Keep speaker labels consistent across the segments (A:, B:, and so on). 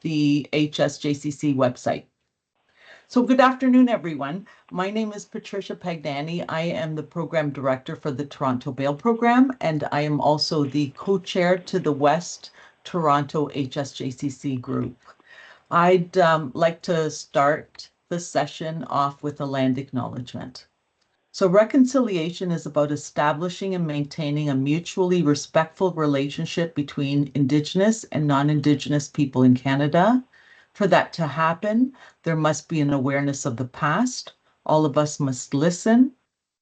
A: the HSJCC website. So good afternoon, everyone. My name is Patricia Pagnani. I am the program director for the Toronto Bail Program, and I am also the co-chair to the West Toronto HSJCC group. I'd like to start the session off with a land acknowledgement. So reconciliation is about establishing and maintaining a mutually respectful relationship between Indigenous and non-Indigenous people in Canada. For that to happen, there must be an awareness of the past. All of us must listen,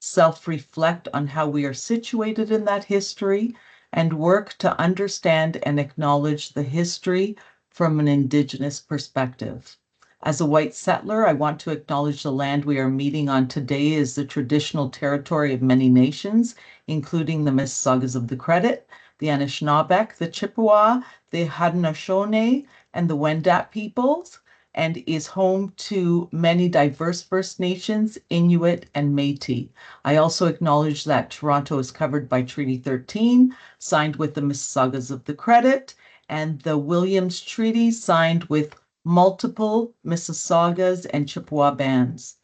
A: self-reflect on how we are situated in that history, and work to understand and acknowledge the history from an Indigenous perspective. As a white settler, I want to acknowledge the land we are meeting on today is the traditional territory of many nations, including the Mississaugas of the Credit, the Anishinaabeg, the Chippewa, the Haudenosaunee, and the Wendat peoples, and is home to many diverse First Nations, Inuit, and Métis. I also acknowledge that Toronto is covered by Treaty 13, signed with the Mississaugas of the Credit, and the Williams Treaty, signed with multiple Mississaugas and Chippewa bands.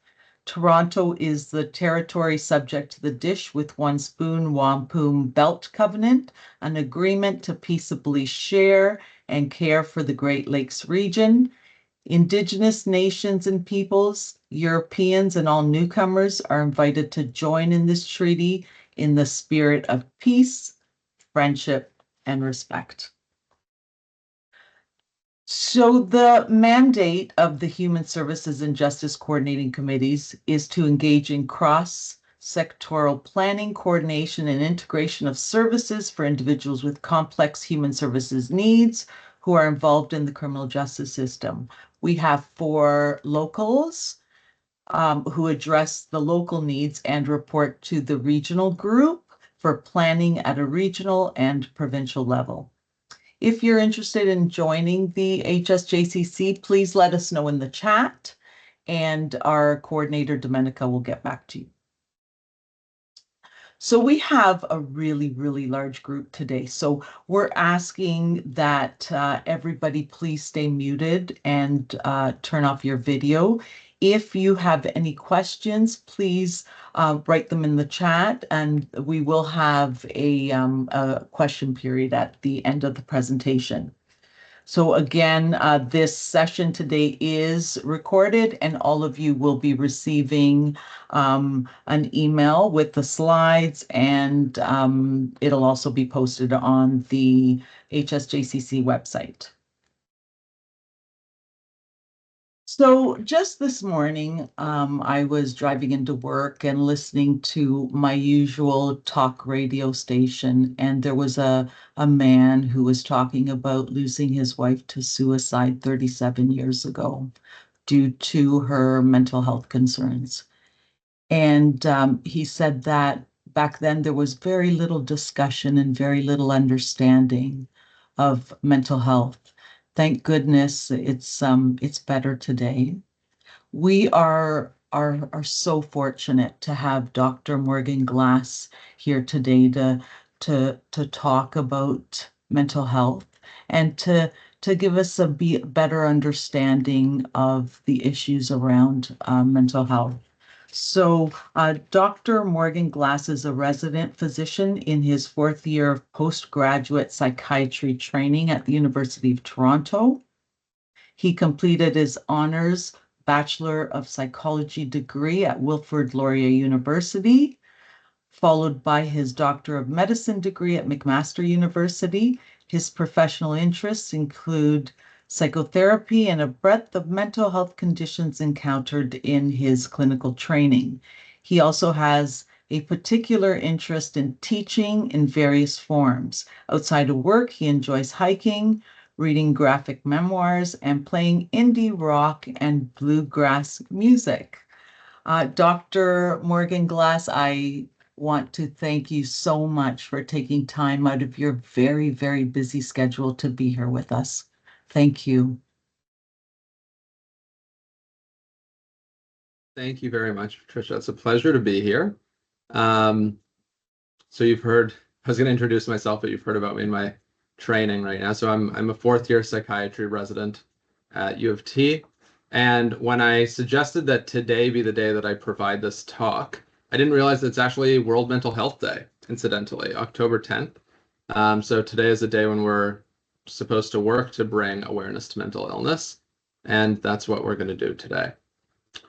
A: Toronto is the territory subject to the Dish with One Spoon Wampum Belt Covenant, an agreement to peaceably share and care for the Great Lakes region. Indigenous nations and peoples, Europeans, and all newcomers are invited to join in this treaty in the spirit of peace, friendship, and respect. So the mandate of the Human Services and Justice Coordinating Committees is to engage in cross-sectoral planning, coordination, and integration of services for individuals with complex human services needs who are involved in the criminal justice system. We have 4 locals who address the local needs and report to the regional group for planning at a regional and provincial level. If you're interested in joining the HSJCC, please let us know in the chat, and our coordinator, Domenica, will get back to you. So we have a really, really large group today. So we're asking that everybody please stay muted and turn off your video. If you have any questions, please write them in the chat, and we will have a question period at the end of the presentation. So again, this session today is recorded, and all of you will be receiving an email with the slides, and it'll also be posted on the HSJCC website. So just this morning, I was driving into work and listening to my usual talk radio station, and there was a man who was talking about losing his wife to suicide 37 years ago due to her mental health concerns. And he said that back then there was very little discussion and very little understanding of mental health. Thank goodness it's better today. We are so fortunate to have Dr. Morgan Glass here today to talk about mental health and to give us a better understanding of the issues around mental health. So Dr. Morgan Glass is a resident physician in his 4th year of postgraduate psychiatry training at the University of Toronto. He completed his Honours Bachelor of Psychology degree at Wilfrid Laurier University, followed by his Doctor of Medicine degree at McMaster University. His professional interests include psychotherapy and a breadth of mental health conditions encountered in his clinical training. He also has a particular interest in teaching in various forms. Outside of work, he enjoys hiking, reading graphic memoirs, and playing indie rock and bluegrass music. Dr. Morgan Glass, I want to thank you so much for taking time out of your very, very busy schedule to be here with us. Thank you.
B: Thank you very much, Patricia. It's a pleasure to be here. So you've heard, I was going to introduce myself, but you've heard about me and my training right now. So I'm a fourth year psychiatry resident at U of T. And when I suggested that today be the day that I provide this talk, I didn't realize it's actually World Mental Health Day, incidentally, October 10th. So today is a day when we're supposed to work to bring awareness to mental illness. And that's what we're going to do today.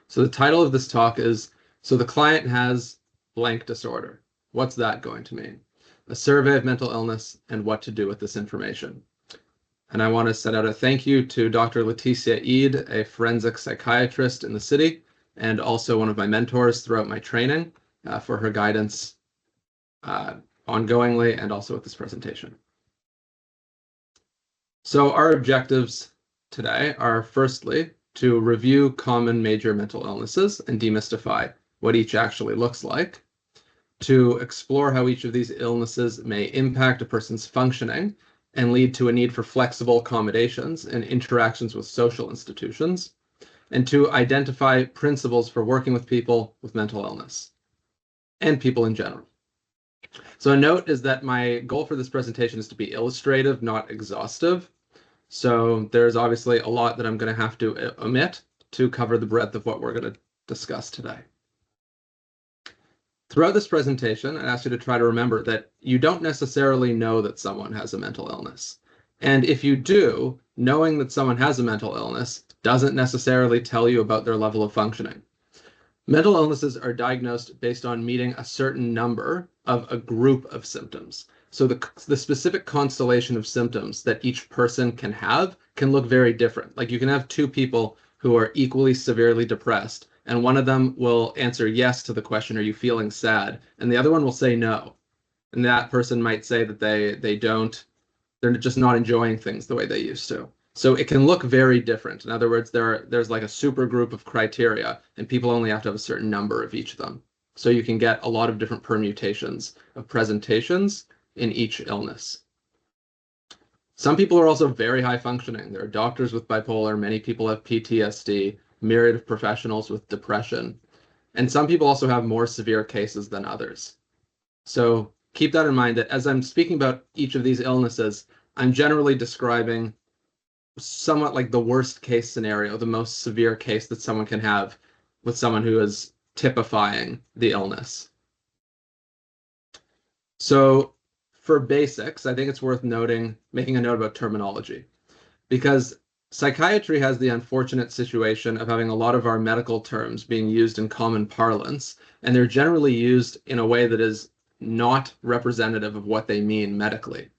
B: So the title of this talk is, so the client has blank disorder. What's that going to mean? A survey of mental illness and what to do with this information. And I want to send out a thank you to Dr. Leticia Eid, a forensic psychiatrist in the city, and also one of my mentors throughout my training for her guidance ongoingly and also with this presentation. So our objectives today are firstly to review common major mental illnesses and demystify what each actually looks like, to explore how each of these illnesses may impact a person's functioning and lead to a need for flexible accommodations and interactions with social institutions, and to identify principles for working with people with mental illness and people in general. So a note is that my goal for this presentation is to be illustrative, not exhaustive. So there's obviously a lot that I'm going to have to omit to cover the breadth of what we're going to discuss today. Throughout this presentation, I ask you to try to remember that you don't necessarily know that someone has a mental illness. And if you do, knowing that someone has a mental illness doesn't necessarily tell you about their level of functioning. Mental illnesses are diagnosed based on meeting a certain number of a group of symptoms. So the specific constellation of symptoms that each person can have can look very different. Like you can have two people who are equally severely depressed, and one of them will answer yes to the question, are you feeling sad? And the other one will say no. And that person might say that they're just not enjoying things the way they used to. So it can look very different. In other words, there's like a super group of criteria, and people only have to have a certain number of each of them. So you can get a lot of different permutations of presentations in each illness. Some people are also very high functioning. There are doctors with bipolar, many people have PTSD, myriad of professionals with depression, and some people also have more severe cases than others. So keep that in mind that as I'm speaking about each of these illnesses, I'm generally describing somewhat like the worst case scenario, the most severe case that someone can have with someone who is typifying the illness. So for basics, I think it's worth making a note about terminology, because psychiatry has the unfortunate situation of having a lot of our medical terms being used in common parlance, and they're generally used in a way that is not representative of what they mean medically.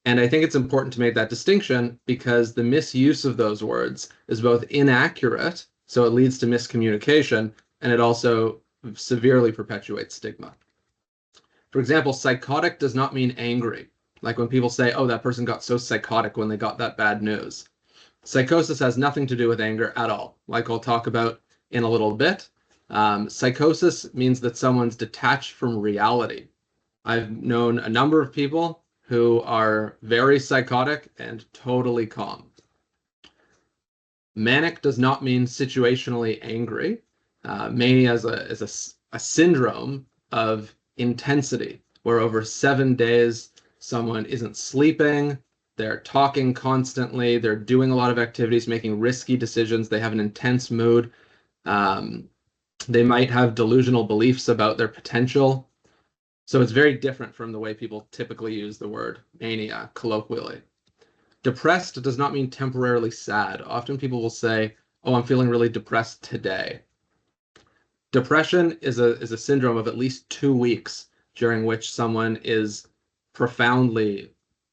B: And I think it's important to make that distinction because the misuse of those words is both inaccurate, so it leads to miscommunication, and it also severely perpetuates stigma. For example, psychotic does not mean angry. Like when people say, oh, that person got so psychotic when they got that bad news. Psychosis has nothing to do with anger at all, like I'll talk about in a little bit. Psychosis means that someone's detached from reality. I've known a number of people who are very psychotic and totally calm. Manic does not mean situationally angry. Mania is a syndrome of intensity, where over 7 days, someone isn't sleeping, they're talking constantly, they're doing a lot of activities, making risky decisions, they have an intense mood. They might have delusional beliefs about their potential. So it's very different from the way people typically use the word mania colloquially. Depressed does not mean temporarily sad. Often people will say, oh, I'm feeling really depressed today. Depression is a syndrome of at least 2 weeks during which someone is profoundly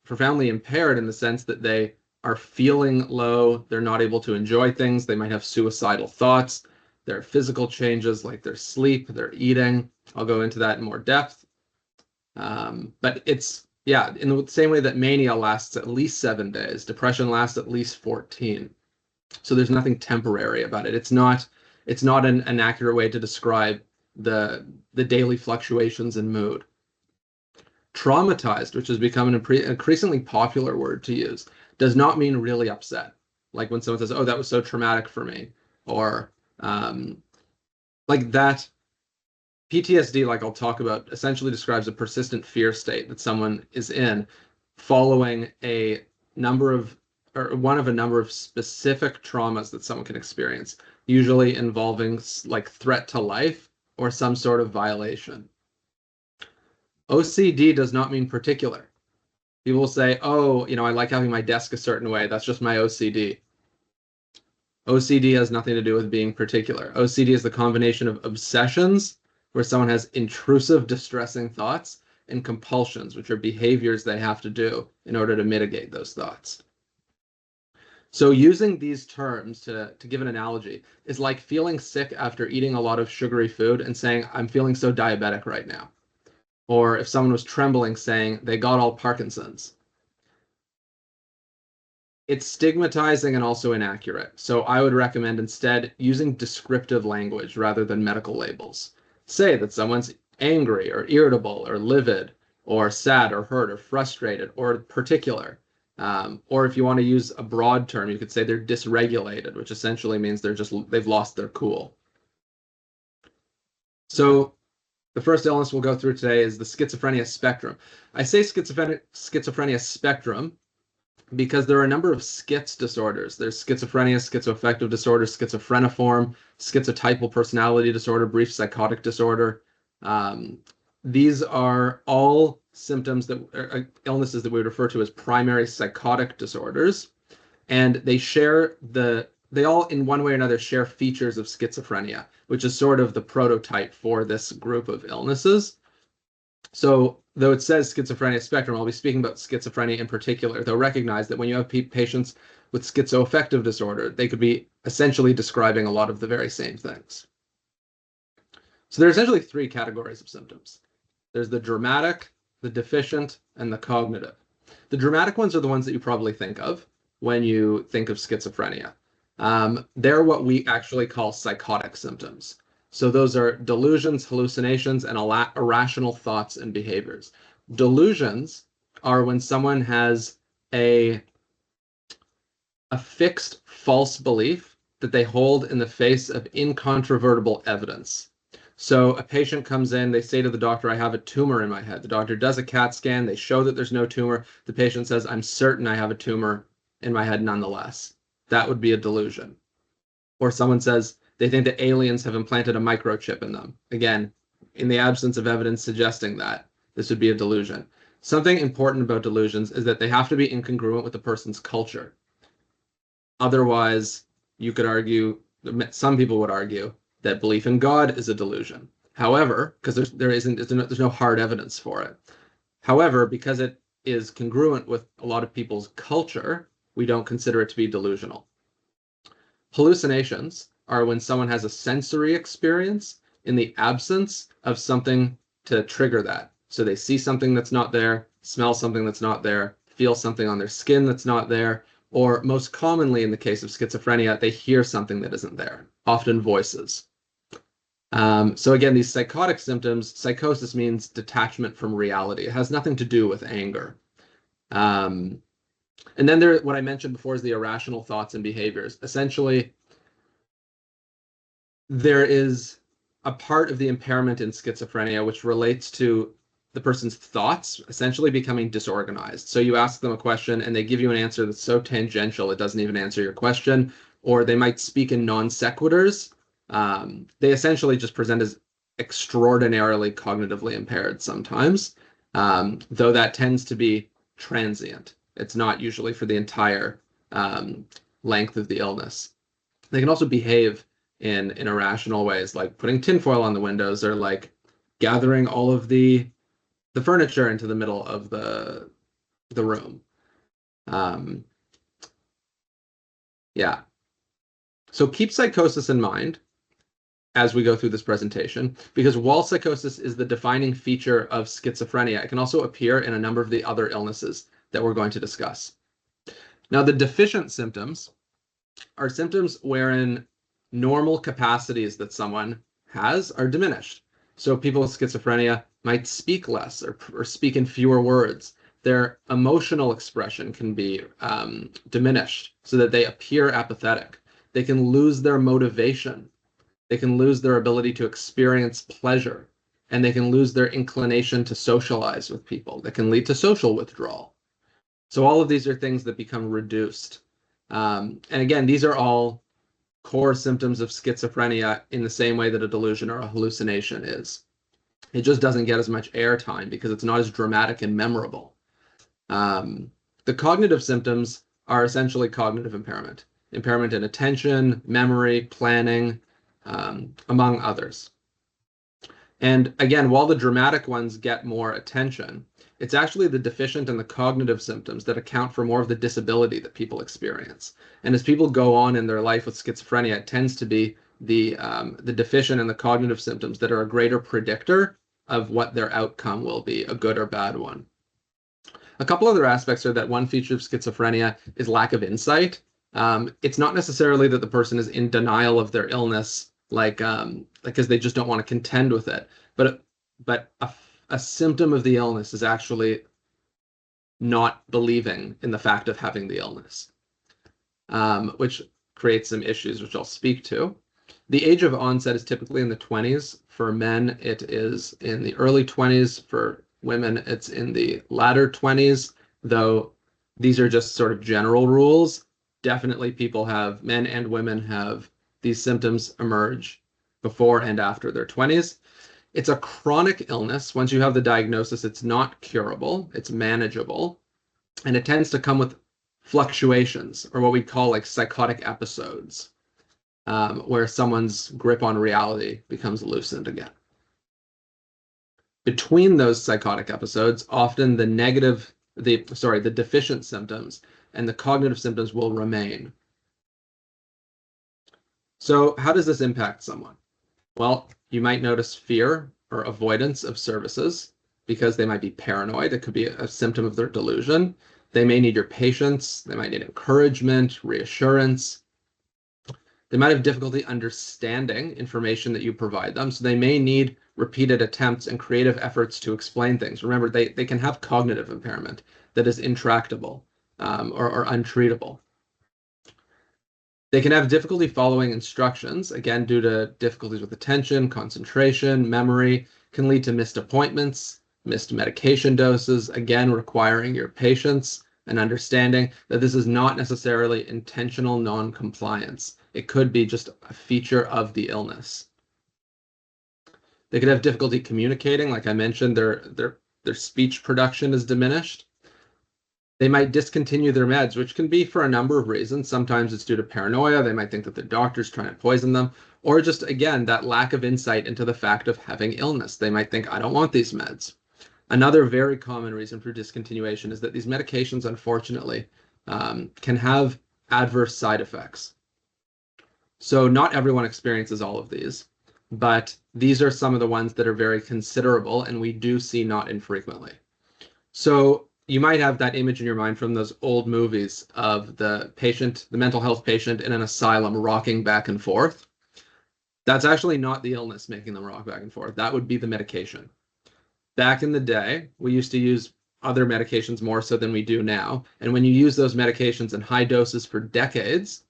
B: impaired in the sense that they are feeling low, they're not able to enjoy things, they might have suicidal thoughts, there are physical changes like their sleep, their eating. I'll go into that in more depth. But it's, yeah, in the same way that mania lasts at least 7 days, depression lasts at least 14. So there's nothing temporary about it. It's not an accurate way to describe the daily fluctuations in mood. Traumatized, which has become an increasingly popular word to use, does not mean really upset. Like when someone says, oh, that was so traumatic for me, or like that. PTSD, like I'll talk about, essentially describes a persistent fear state that someone is in. following a number of, or one of a number of specific traumas that someone can experience, usually involving like threat to life or some sort of violation. OCD does not mean particular. People will say, oh, I like having my desk a certain way. That's just my OCD. OCD has nothing to do with being particular. OCD is the combination of obsessions, where someone has intrusive, distressing thoughts, and compulsions, which are behaviors they have to do in order to mitigate those thoughts. So using these terms to give an analogy is like feeling sick after eating a lot of sugary food and saying, I'm feeling so diabetic right now. Or if someone was trembling, saying they got all Parkinson's. It's stigmatizing and also inaccurate. So I would recommend instead using descriptive language rather than medical labels. Say that someone's angry or irritable or livid or sad or hurt or frustrated or particular. Or if you want to use a broad term, you could say they're dysregulated, which essentially means they've lost their cool. So the first illness we'll go through today is the schizophrenia spectrum. I say schizophrenia spectrum because there are a number of schitz disorders. There's schizophrenia, schizoaffective disorder, schizophreniform, schizotypal personality disorder, brief psychotic disorder. These are all symptoms that are illnesses that we would refer to as primary psychotic disorders, and they all in one way or another share features of schizophrenia, which is sort of the prototype for this group of illnesses. So though it says schizophrenia spectrum, I'll be speaking about schizophrenia in particular, though recognize that when you have patients with schizoaffective disorder, they could be essentially describing a lot of the very same things. So there are essentially three categories of symptoms. There's the dramatic, the deficient, and the cognitive. The dramatic ones are the ones that you probably think of when you think of schizophrenia. They're what we actually call psychotic symptoms. So those are delusions, hallucinations, and irrational thoughts and behaviors. Delusions are when someone has a fixed false belief that they hold in the face of incontrovertible evidence. So a patient comes in, they say to the doctor, I have a tumor in my head. The doctor does a CAT scan, they show that there's no tumor. The patient says, I'm certain I have a tumor in my head nonetheless. That would be a delusion. Or someone says they think that aliens have implanted a microchip in them. Again, in the absence of evidence suggesting that, this would be a delusion. Something important about delusions is that they have to be incongruent with the person's culture. Otherwise, you could argue, some people would argue, that belief in God is a delusion. However, because there's no hard evidence for it. However, because it is congruent with a lot of people's culture, we don't consider it to be delusional. Hallucinations are when someone has a sensory experience in the absence of something to trigger that. So they see something that's not there, smell something that's not there, feel something on their skin that's not there, or most commonly in the case of schizophrenia, they hear something that isn't there, often voices. So again, these psychotic symptoms, psychosis means detachment from reality. It has nothing to do with anger. And then what I mentioned before is the irrational thoughts and behaviors. Essentially, there is a part of the impairment in schizophrenia which relates to the person's thoughts essentially becoming disorganized. So you ask them a question and they give you an answer that's so tangential it doesn't even answer your question, or they might speak in non sequiturs. They essentially just present as extraordinarily cognitively impaired sometimes, though that tends to be transient. It's not usually for the entire length of the illness. They can also behave in irrational ways, like putting tinfoil on the windows or like gathering all of the furniture into the middle of the room. Yeah. So keep psychosis in mind as we go through this presentation, because while psychosis is the defining feature of schizophrenia, it can also appear in a number of the other illnesses that we're going to discuss. Now, the deficient symptoms are symptoms wherein normal capacities that someone has are diminished. So people with schizophrenia might speak less or speak in fewer words. Their emotional expression can be diminished so that they appear apathetic. They can lose their motivation. They can lose their ability to experience pleasure, and they can lose their inclination to socialize with people. That can lead to social withdrawal. So all of these are things that become reduced. And again, these are all core symptoms of schizophrenia in the same way that a delusion or a hallucination is. It just doesn't get as much airtime because it's not as dramatic and memorable. The cognitive symptoms are essentially cognitive impairment, impairment in attention, memory, planning, among others. And again, while the dramatic ones get more attention, it's actually the deficient and the cognitive symptoms that account for more of the disability that people experience. And as people go on in their life with schizophrenia, it tends to be the deficient and the cognitive symptoms that are a greater predictor of what their outcome will be, a good or bad one. A couple other aspects are that one feature of schizophrenia is lack of insight. It's not necessarily that the person is in denial of their illness, because they just don't want to contend with it, but a symptom of the illness is actually not believing in the fact of having the illness, which creates some issues, which I'll speak to. The age of onset is typically in the 20s. For men, it is in the early 20s. For women, it's in the latter 20s, though these are just sort of general rules. Definitely men and women have these symptoms emerge before and after their 20s. It's a chronic illness. Once you have the diagnosis, it's not curable, it's manageable, and it tends to come with fluctuations, or what we call like psychotic episodes, where someone's grip on reality becomes loosened again. Between those psychotic episodes, often the deficient symptoms and the cognitive symptoms will remain. So how does this impact someone? Well, you might notice fear or avoidance of services because they might be paranoid. It could be a symptom of their delusion. They may need your patience. They might need encouragement, reassurance. They might have difficulty understanding information that you provide them. So they may need repeated attempts and creative efforts to explain things. Remember, they can have cognitive impairment that is intractable or untreatable. They can have difficulty following instructions, again, due to difficulties with attention, concentration, memory, can lead to missed appointments, missed medication doses, again, requiring your patience and understanding that this is not necessarily intentional non-compliance. It could be just a feature of the illness. They could have difficulty communicating. Like I mentioned, their speech production is diminished. They might discontinue their meds, which can be for a number of reasons. Sometimes it's due to paranoia. They might think that the doctor's trying to poison them, or just, again, that lack of insight into the fact of having illness. They might think, I don't want these meds. Another very common reason for discontinuation is that these medications, unfortunately, can have adverse side effects. So not everyone experiences all of these, but these are some of the ones that are very considerable, and we do see not infrequently. So you might have that image in your mind from those old movies of the mental health patient in an asylum rocking back and forth. That's actually not the illness making them rock back and forth. That would be the medication. Back in the day, we used to use other medications more so than we do now. And when you use those medications in high doses for decades,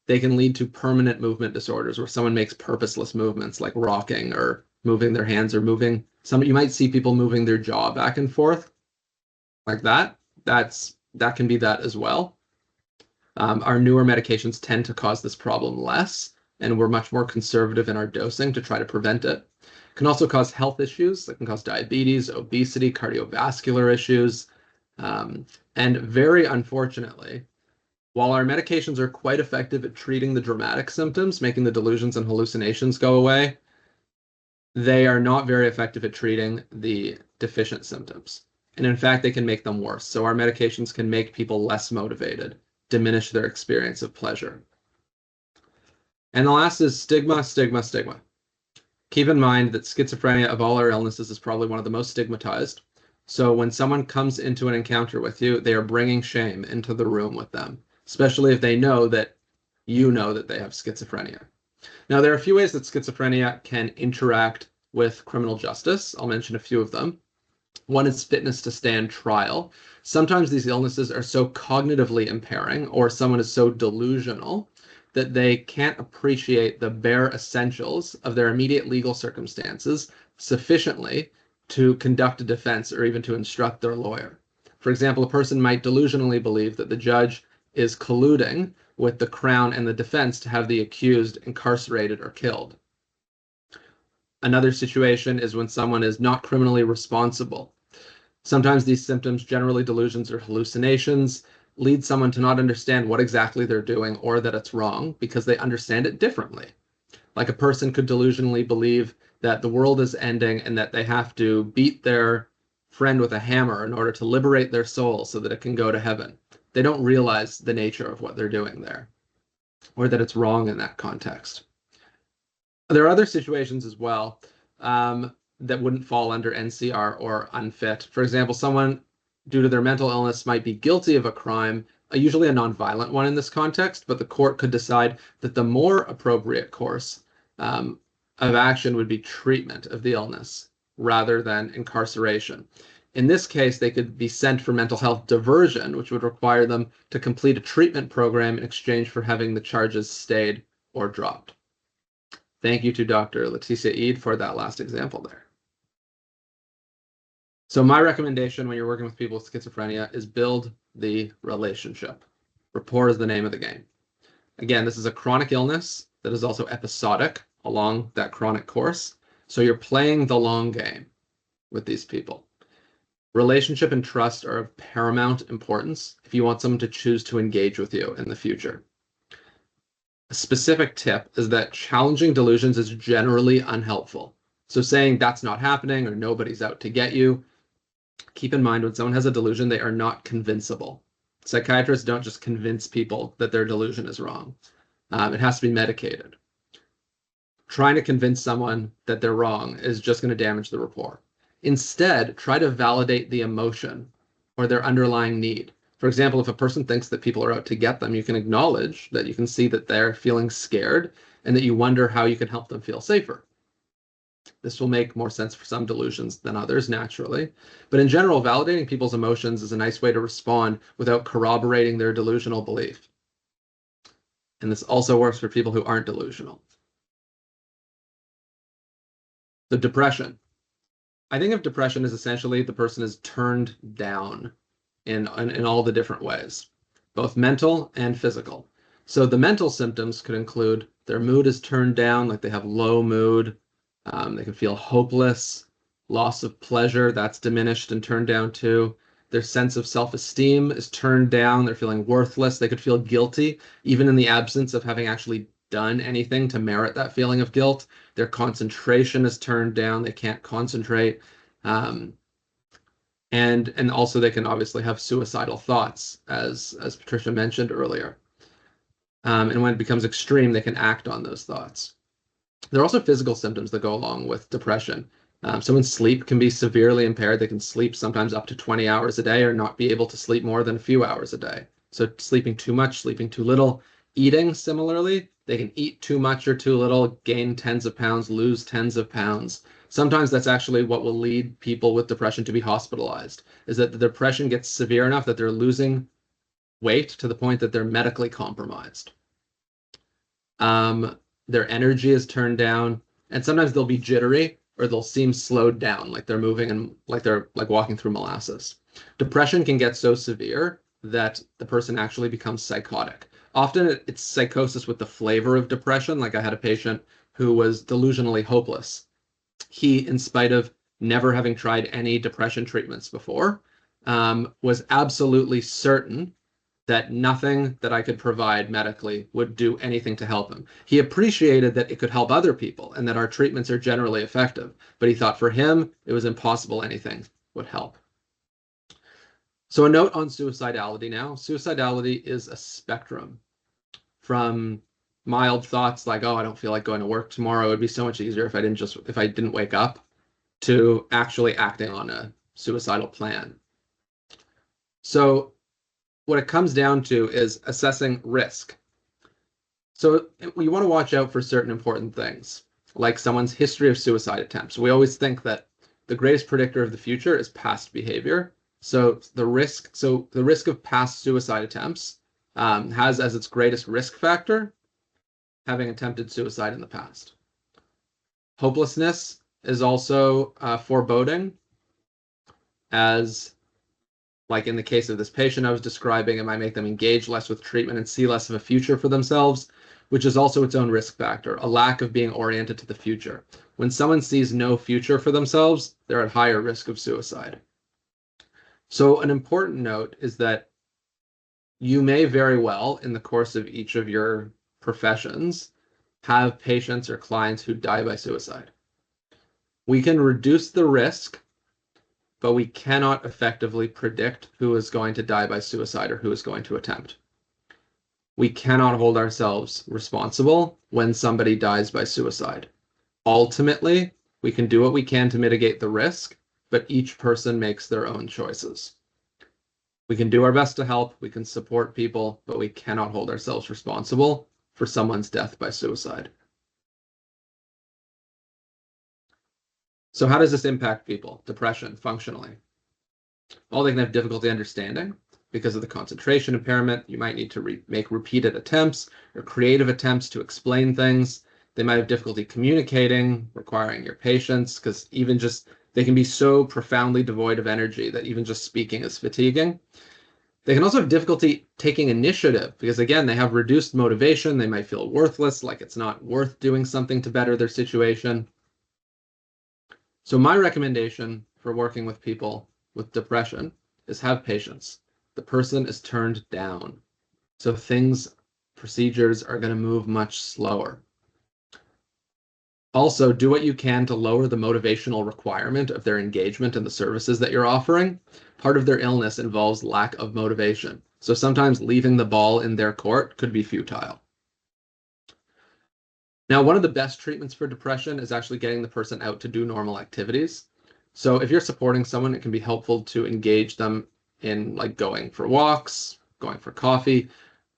B: they can lead to permanent movement disorders where someone makes purposeless movements like rocking or moving their hands or you might see people moving their jaw back and forth like that. That can be that as well. Our newer medications tend to cause this problem less, and we're much more conservative in our dosing to try to prevent it. It can also cause health issues. It can cause diabetes, obesity, cardiovascular issues. And very unfortunately, while our medications are quite effective at treating the dramatic symptoms, making the delusions and hallucinations go away, they are not very effective at treating the deficient symptoms. And in fact, they can make them worse. So our medications can make people less motivated, diminish their experience of pleasure. And the last is stigma, stigma, stigma. Keep in mind that schizophrenia of all our illnesses is probably one of the most stigmatized. So when someone comes into an encounter with you, they are bringing shame into the room with them, especially if they know that you know that they have schizophrenia. Now, there are a few ways that schizophrenia can interact with criminal justice. I'll mention a few of them. One is fitness to stand trial. Sometimes these illnesses are so cognitively impairing, or someone is so delusional, that they can't appreciate the bare essentials of their immediate legal circumstances sufficiently to conduct a defense or even to instruct their lawyer. For example, a person might delusionally believe that the judge is colluding with the Crown and the defense to have the accused incarcerated or killed. Another situation is when someone is not criminally responsible. Sometimes these symptoms, generally delusions or hallucinations, lead someone to not understand what exactly they're doing or that it's wrong because they understand it differently. Like a person could delusionally believe that the world is ending and that they have to beat their friend with a hammer in order to liberate their soul so that it can go to heaven. They don't realize the nature of what they're doing there, or that it's wrong in that context. There are other situations as well that wouldn't fall under NCR or unfit. For example, someone, due to their mental illness, might be guilty of a crime, usually a nonviolent one in this context, but the court could decide that the more appropriate course of action would be treatment of the illness rather than incarceration. In this case, they could be sent for mental health diversion, which would require them to complete a treatment program in exchange for having the charges stayed or dropped. Thank you to Dr. Leticia Eid for that last example there. So my recommendation when you're working with people with schizophrenia is build the relationship. Rapport is the name of the game. Again, this is a chronic illness that is also episodic along that chronic course. So you're playing the long game with these people. Relationship and trust are of paramount importance if you want someone to choose to engage with you in the future. A specific tip is that challenging delusions is generally unhelpful. So saying that's not happening or nobody's out to get you, keep in mind when someone has a delusion, they are not convincible. Psychiatrists don't just convince people that their delusion is wrong. It has to be medicated. Trying to convince someone that they're wrong is just going to damage the rapport. Instead, try to validate the emotion or their underlying need. For example, if a person thinks that people are out to get them, you can acknowledge that you can see that they're feeling scared and that you wonder how you can help them feel safer. This will make more sense for some delusions than others, naturally. But in general, validating people's emotions is a nice way to respond without corroborating their delusional belief. And this also works for people who aren't delusional. So depression. I think of depression as essentially the person is turned down in all the different ways, both mental and physical. So the mental symptoms could include their mood is turned down, like they have low mood. They can feel hopeless, loss of pleasure, that's diminished and turned down too. Their sense of self-esteem is turned down. They're feeling worthless. They could feel guilty, even in the absence of having actually done anything to merit that feeling of guilt. Their concentration is turned down. They can't concentrate. And also they can obviously have suicidal thoughts, as Patricia mentioned earlier. And when it becomes extreme, they can act on those thoughts. There are also physical symptoms that go along with depression. Someone's sleep can be severely impaired. They can sleep sometimes up to 20 hours a day or not be able to sleep more than a few hours a day. So sleeping too much, sleeping too little. Eating, similarly, they can eat too much or too little, gain tens of pounds, lose tens of pounds. Sometimes that's actually what will lead people with depression to be hospitalized, is that the depression gets severe enough that they're losing weight to the point that they're medically compromised. Their energy is turned down, and sometimes they'll be jittery or they'll seem slowed down, like they're moving and like they're like walking through molasses. Depression can get so severe that the person actually becomes psychotic. Often it's psychosis with the flavor of depression. Like I had a patient who was delusionally hopeless. He, in spite of never having tried any depression treatments before, was absolutely certain that nothing that I could provide medically would do anything to help him. He appreciated that it could help other people and that our treatments are generally effective, but he thought for him, it was impossible anything would help. So a note on suicidality now. Suicidality is a spectrum from mild thoughts like, oh, I don't feel like going to work tomorrow. It would be so much easier if I didn't wake up, to actually acting on a suicidal plan. So what it comes down to is assessing risk. So you want to watch out for certain important things, like someone's history of suicide attempts. We always think that the greatest predictor of the future is past behavior. So the risk of past suicide attempts has as its greatest risk factor having attempted suicide in the past. Hopelessness is also foreboding, as Like in the case of this patient I was describing, it might make them engage less with treatment and see less of a future for themselves, which is also its own risk factor, a lack of being oriented to the future. When someone sees no future for themselves, they're at higher risk of suicide. So an important note is that you may very well, in the course of each of your professions, have patients or clients who die by suicide. We can reduce the risk, but we cannot effectively predict who is going to die by suicide or who is going to attempt. We cannot hold ourselves responsible when somebody dies by suicide. Ultimately, we can do what we can to mitigate the risk, but each person makes their own choices. We can do our best to help, we can support people, but we cannot hold ourselves responsible for someone's death by suicide. So how does this impact people? Depression, functionally. Well, they can have difficulty understanding because of the concentration impairment. You might need to make repeated attempts or creative attempts to explain things. They might have difficulty communicating, requiring your patience, because even just they can be so profoundly devoid of energy that even just speaking is fatiguing. They can also have difficulty taking initiative because, again, they have reduced motivation. They might feel worthless, like it's not worth doing something to better their situation. So my recommendation for working with people with depression is have patience. The person is turned down. So procedures are going to move much slower. Also, do what you can to lower the motivational requirement of their engagement in the services that you're offering. Part of their illness involves lack of motivation. So sometimes leaving the ball in their court could be futile. Now, one of the best treatments for depression is actually getting the person out to do normal activities. So if you're supporting someone, it can be helpful to engage them in like going for walks, going for coffee.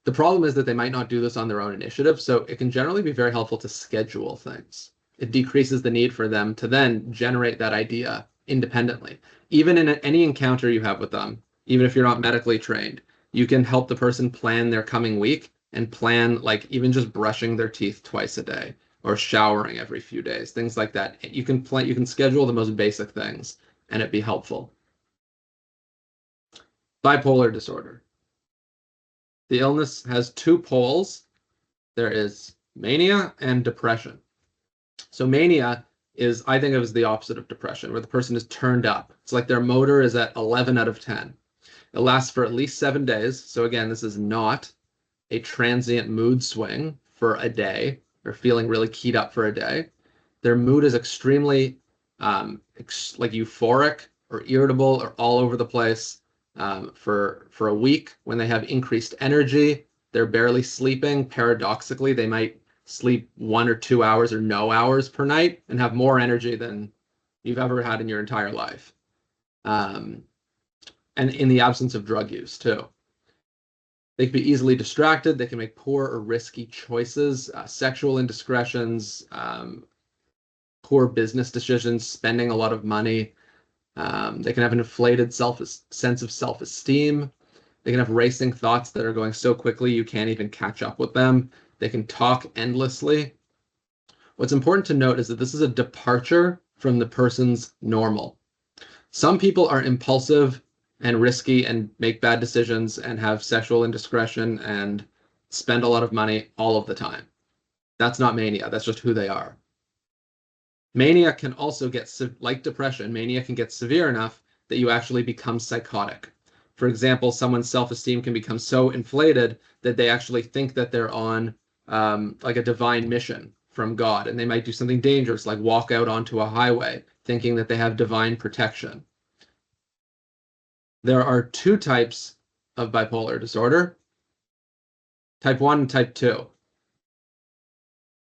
B: The problem is that they might not do this on their own initiative, so it can generally be very helpful to schedule things. It decreases the need for them to then generate that idea independently. Even in any encounter you have with them, even if you're not medically trained, you can help the person plan their coming week and plan like even just brushing their teeth twice a day or showering every few days, things like that. You can schedule the most basic things and it be helpful. Bipolar disorder. The illness has two poles. There is mania and depression. So mania is, I think of as the opposite of depression, where the person is turned up. It's like their motor is at 11 out of 10. It lasts for at least 7 days. So again, this is not a transient mood swing for a day or feeling really keyed up for a day. Their mood is extremely like euphoric or irritable or all over the place for a week. When they have increased energy, they're barely sleeping. Paradoxically, they might sleep 1 or 2 hours or no hours per night and have more energy than you've ever had in your entire life. And in the absence of drug use too. They can be easily distracted. They can make poor or risky choices, sexual indiscretions, poor business decisions, spending a lot of money. They can have an inflated sense of self-esteem. They can have racing thoughts that are going so quickly you can't even catch up with them. They can talk endlessly. What's important to note is that this is a departure from the person's normal. Some people are impulsive and risky and make bad decisions and have sexual indiscretion and spend a lot of money all of the time. That's not mania. That's just who they are. Mania can also get, like depression, mania can get severe enough that you actually become psychotic. For example, someone's self-esteem can become so inflated that they actually think that they're on like a divine mission from God, and they might do something dangerous like walk out onto a highway thinking that they have divine protection. There are two types of bipolar disorder, type 1 and type 2.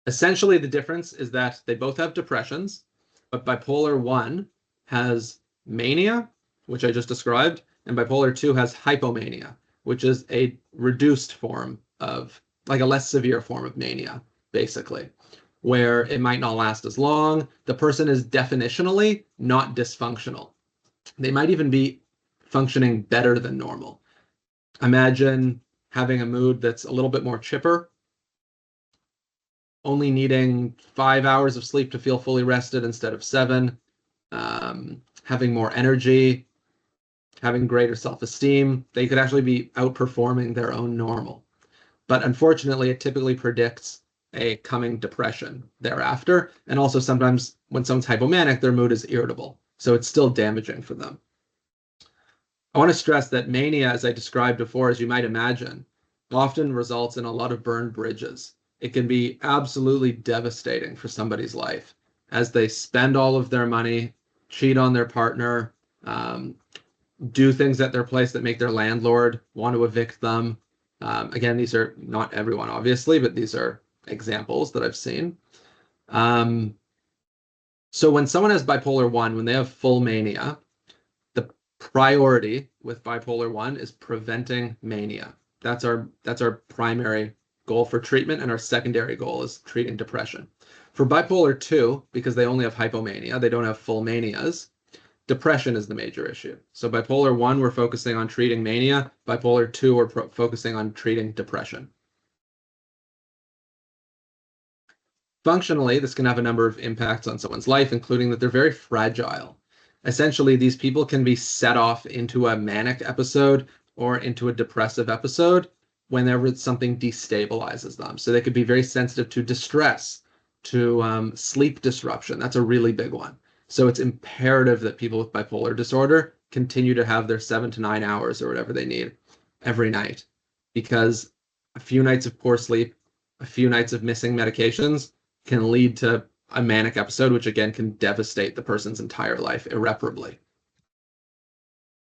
B: Essentially, the difference is that they both have depressions, but bipolar 1 has mania, which I just described, and bipolar 2 has hypomania, which is a reduced form of, like a less severe form of mania, basically, where it might not last as long. The person is definitionally not dysfunctional. They might even be functioning better than normal. Imagine having a mood that's a little bit more chipper, only needing 5 hours of sleep to feel fully rested instead of 7, having more energy, having greater self-esteem. They could actually be outperforming their own normal. But unfortunately, it typically predicts a coming depression thereafter. And also sometimes when someone's hypomanic, their mood is irritable. So it's still damaging for them. I want to stress that mania, as I described before, as you might imagine, often results in a lot of burned bridges. It can be absolutely devastating for somebody's life as they spend all of their money, cheat on their partner, do things at their place that make their landlord want to evict them. Again, these are not everyone, obviously, but these are examples that I've seen. So when someone has bipolar 1, when they have full mania, the priority with bipolar 1 is preventing mania. That's our primary goal for treatment, and our secondary goal is treating depression. For bipolar 2, because they only have hypomania, they don't have full manias, depression is the major issue. So bipolar 1, we're focusing on treating mania. Bipolar 2, we're focusing on treating depression. Functionally, this can have a number of impacts on someone's life, including that they're very fragile. Essentially, these people can be set off into a manic episode or into a depressive episode whenever something destabilizes them. So they could be very sensitive to distress, to sleep disruption. That's a really big one. So it's imperative that people with bipolar disorder continue to have their 7 to 9 hours or whatever they need every night, because a few nights of poor sleep, a few nights of missing medications can lead to a manic episode, which again can devastate the person's entire life irreparably.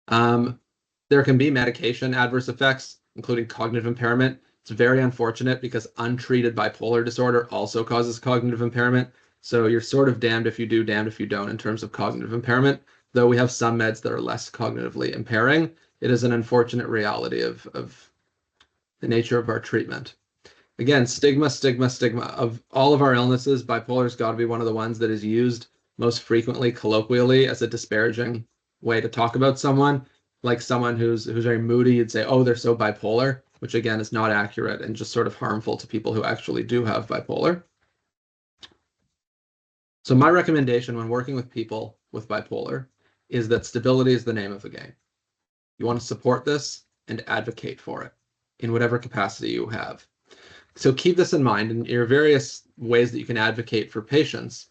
B: There can be medication adverse effects, including cognitive impairment. It's very unfortunate because untreated bipolar disorder also causes cognitive impairment. So you're sort of damned if you do, damned if you don't in terms of cognitive impairment. Though we have some meds that are less cognitively impairing, it is an unfortunate reality of the nature of our treatment. Again, stigma, stigma, stigma. Of all of our illnesses, bipolar's got to be one of the ones that is used most frequently colloquially as a disparaging way to talk about someone. Like someone who's very moody, you'd say, oh, they're so bipolar, which again is not accurate and just sort of harmful to people who actually do have bipolar. So my recommendation when working with people with bipolar is that stability is the name of the game. You want to support this and advocate for it in whatever capacity you have. So keep this in mind in your various ways that you can advocate for patients.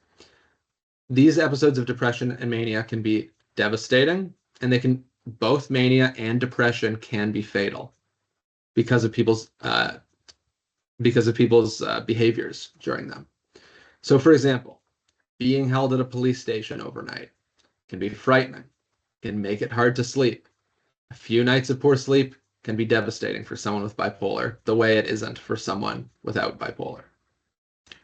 B: These episodes of depression and mania can be devastating, and they can, both mania and depression can be fatal because of people's behaviors during them. So for example, being held at a police station overnight can be frightening, can make it hard to sleep. A few nights of poor sleep can be devastating for someone with bipolar, the way it isn't for someone without bipolar.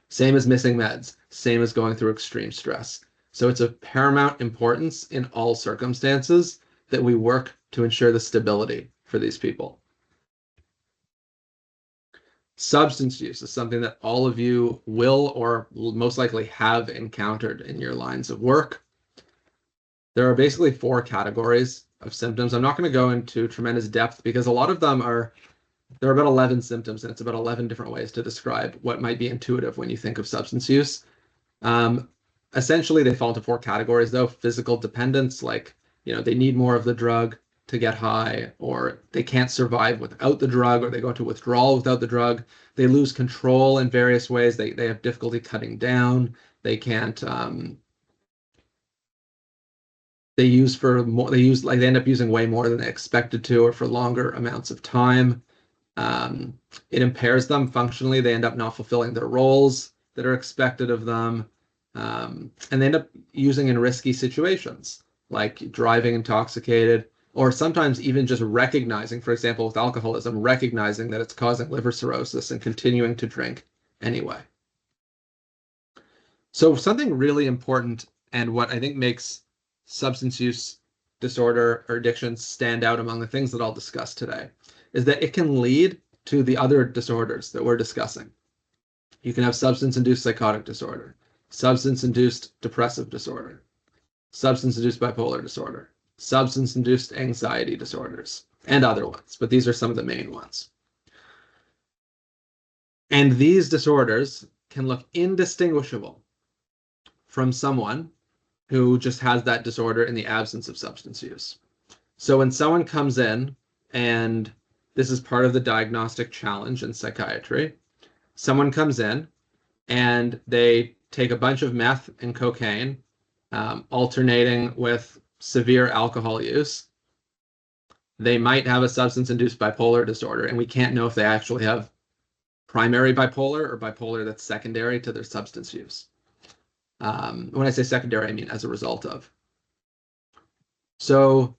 B: Same as missing meds, same as going through extreme stress. So it's of paramount importance in all circumstances that we work to ensure the stability for these people. Substance use is something that all of you will or most likely have encountered in your lines of work. There are basically 4 categories of symptoms. I'm not going to go into tremendous depth because a lot of them there are about 11 symptoms, and it's about 11 different ways to describe what might be intuitive when you think of substance use. Essentially, they fall into 4 categories, though. Physical dependence, like, they need more of the drug to get high, or they can't survive without the drug, or they go into withdrawal without the drug. They lose control in various ways. They have difficulty cutting down. They can't. They end up using way more than they expected to, or for longer amounts of time. It impairs them functionally. They end up not fulfilling their roles that are expected of them. And they end up using in risky situations, like driving intoxicated, or sometimes even just recognizing, for example, with alcoholism, recognizing that it's causing liver cirrhosis and continuing to drink anyway. So something really important, and what I think makes substance use disorder or addiction stand out among the things that I'll discuss today, is that it can lead to the other disorders that we're discussing. You can have substance-induced psychotic disorder, substance-induced depressive disorder, substance-induced bipolar disorder, substance-induced anxiety disorders, and other ones, but these are some of the main ones. And these disorders can look indistinguishable from someone who just has that disorder in the absence of substance use. So when someone comes in, and this is part of the diagnostic challenge in psychiatry, someone comes in and they take a bunch of meth and cocaine, alternating with severe alcohol use. They might have a substance-induced bipolar disorder, and we can't know if they actually have primary bipolar or bipolar that's secondary to their substance use. When I say secondary, I mean as a result of. So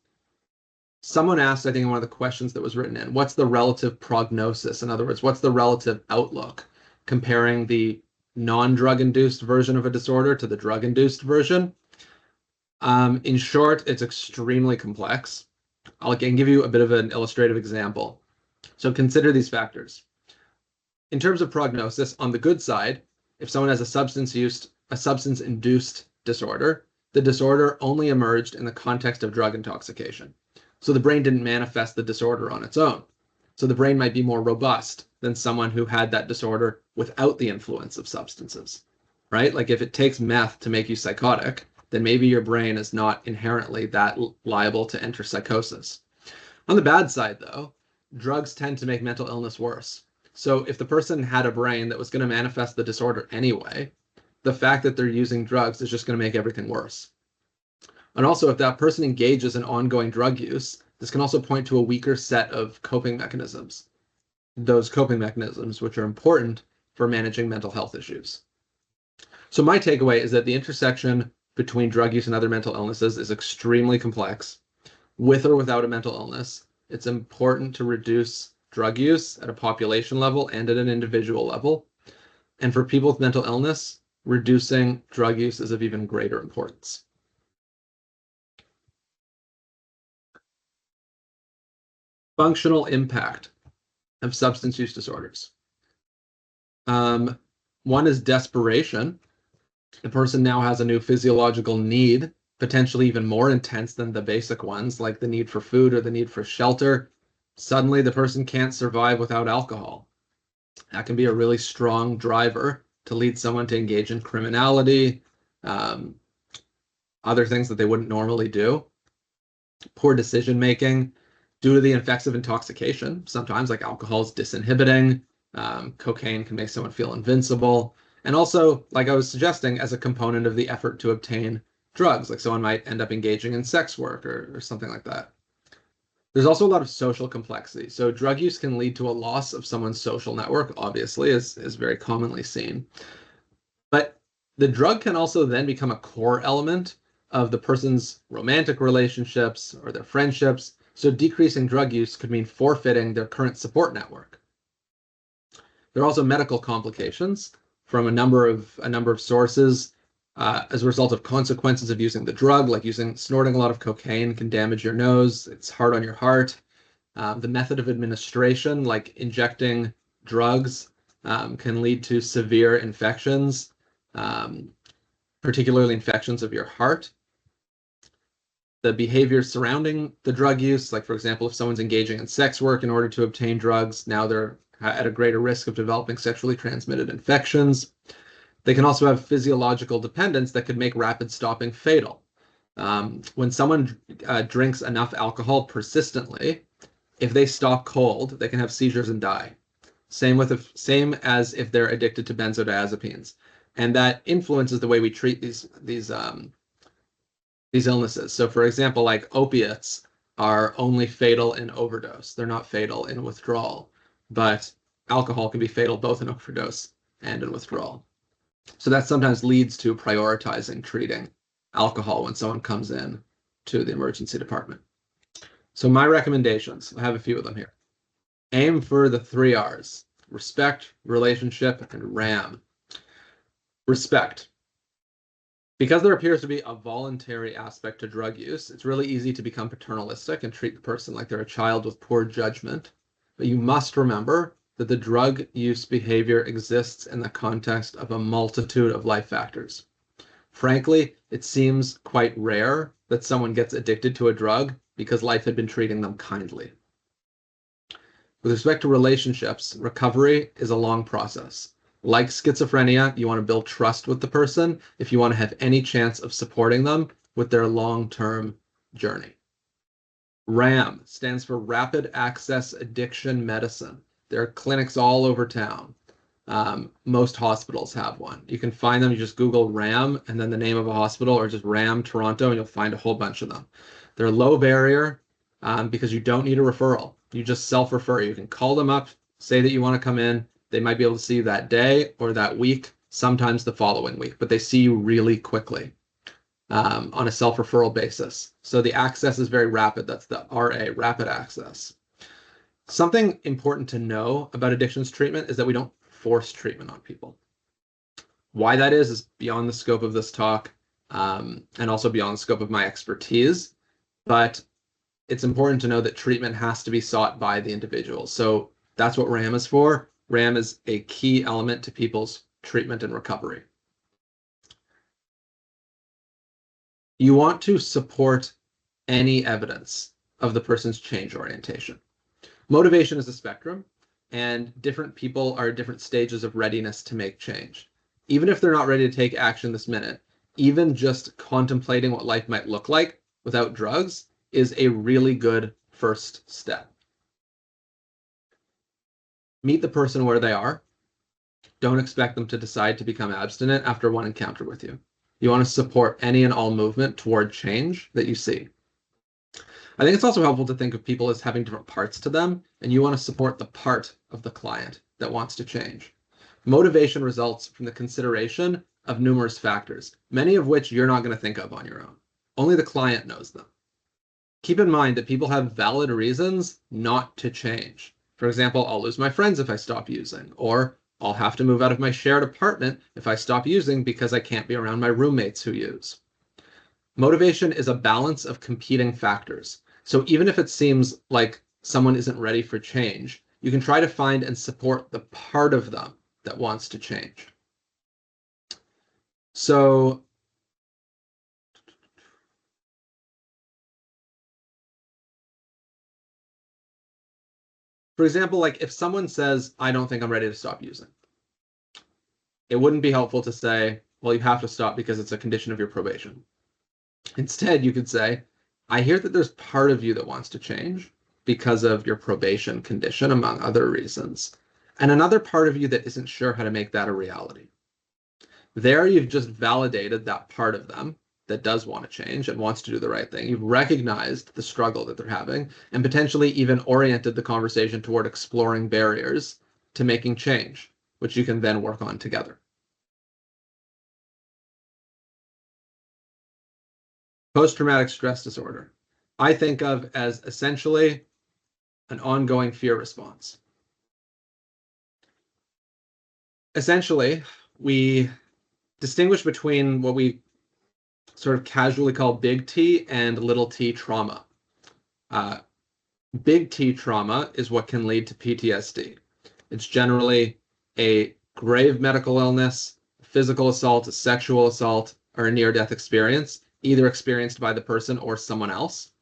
B: someone asked, I think, in one of the questions that was written in, what's the relative prognosis? In other words, what's the relative outlook comparing the non-drug induced version of a disorder to the drug induced version? In short, it's extremely complex. I'll again give you a bit of an illustrative example. So consider these factors. In terms of prognosis, on the good side, if someone has a substance-induced disorder, the disorder only emerged in the context of drug intoxication. So the brain didn't manifest the disorder on its own. So the brain might be more robust than someone who had that disorder without the influence of substances, right? Like if it takes meth to make you psychotic, then maybe your brain is not inherently that liable to enter psychosis. On the bad side, though, drugs tend to make mental illness worse. So if the person had a brain that was going to manifest the disorder anyway, the fact that they're using drugs is just going to make everything worse. And also, if that person engages in ongoing drug use, this can also point to a weaker set of coping mechanisms. Those coping mechanisms, which are important for managing mental health issues. So my takeaway is that the intersection between drug use and other mental illnesses is extremely complex. With or without a mental illness, it's important to reduce drug use at a population level and at an individual level. And for people with mental illness, reducing drug use is of even greater importance. Functional impact of substance use disorders. One is desperation. The person now has a new physiological need, potentially even more intense than the basic ones, like the need for food or the need for shelter. Suddenly, the person can't survive without alcohol. That can be a really strong driver to lead someone to engage in criminality, other things that they wouldn't normally do. Poor decision making due to the effects of intoxication. Sometimes, like alcohol is disinhibiting. Cocaine can make someone feel invincible. And also, like I was suggesting, as a component of the effort to obtain drugs, like someone might end up engaging in sex work or something like that. There's also a lot of social complexity. So drug use can lead to a loss of someone's social network, obviously, is very commonly seen. But the drug can also then become a core element of the person's romantic relationships or their friendships. So decreasing drug use could mean forfeiting their current support network. There are also medical complications from a number of sources as a result of consequences of using the drug, like snorting a lot of cocaine can damage your nose. It's hard on your heart. The method of administration, like injecting drugs, can lead to severe infections, particularly infections of your heart. The behaviors surrounding the drug use, like for example, if someone's engaging in sex work in order to obtain drugs, now they're at a greater risk of developing sexually transmitted infections. They can also have physiological dependence that could make rapid stopping fatal. When someone drinks enough alcohol persistently, if they stop cold, they can have seizures and die. Same as if they're addicted to benzodiazepines, and that influences the way we treat these illnesses. So, for example, like opiates are only fatal in overdose; they're not fatal in withdrawal. But alcohol can be fatal both in overdose and in withdrawal. So that sometimes leads to prioritizing treating alcohol when someone comes in to the emergency department. So my recommendations, I have a few of them here. Aim for the 3 R's: respect, relationship, and RAM. Respect. Because there appears to be a voluntary aspect to drug use, it's really easy to become paternalistic and treat the person like they're a child with poor judgment. But you must remember that the drug use behavior exists in the context of a multitude of life factors. Frankly, it seems quite rare that someone gets addicted to a drug because life had been treating them kindly. With respect to relationships, recovery is a long process. Like schizophrenia, you want to build trust with the person if you want to have any chance of supporting them with their long-term journey. RAM stands for Rapid Access Addiction Medicine. There are clinics all over town. Most hospitals have one. You can find them, you just Google RAM and then the name of a hospital, or just RAM Toronto, and you'll find a whole bunch of them. They're low barrier because you don't need a referral. You just self-refer. You can call them up, say that you want to come in. They might be able to see you that day or that week, sometimes the following week, but they see you really quickly on a self-referral basis. So the access is very rapid. That's the RA, rapid access. Something important to know about addictions treatment is that we don't force treatment on people. Why that is beyond the scope of this talk and also beyond the scope of my expertise. But it's important to know that treatment has to be sought by the individual. So that's what RAM is for. RAM is a key element to people's treatment and recovery. You want to support any evidence of the person's change orientation. Motivation is a spectrum, and different people are at different stages of readiness to make change. Even if they're not ready to take action this minute, even just contemplating what life might look like without drugs is a really good first step. Meet the person where they are. Don't expect them to decide to become abstinent after one encounter with you. You want to support any and all movement toward change that you see. I think it's also helpful to think of people as having different parts to them, and you want to support the part of the client that wants to change. Motivation results from the consideration of numerous factors, many of which you're not going to think of on your own. Only the client knows them. Keep in mind that people have valid reasons not to change. For example, I'll lose my friends if I stop using, or I'll have to move out of my shared apartment if I stop using because I can't be around my roommates who use. Motivation is a balance of competing factors. So even if it seems like someone isn't ready for change, you can try to find and support the part of them that wants to change. So for example, like if someone says, I don't think I'm ready to stop using, it wouldn't be helpful to say, well, you have to stop because it's a condition of your probation. Instead, you could say, I hear that there's part of you that wants to change because of your probation condition, among other reasons, and another part of you that isn't sure how to make that a reality. There, you've just validated that part of them that does want to change and wants to do the right thing. You've recognized the struggle that they're having and potentially even oriented the conversation toward exploring barriers to making change, which you can then work on together. Post-traumatic stress disorder, I think of as essentially an ongoing fear response. Essentially, we distinguish between what we sort of casually call big T and little t trauma. Big T trauma is what can lead to PTSD. It's generally a grave medical illness, physical assault, a sexual assault, or a near-death experience, either experienced by the person or someone else.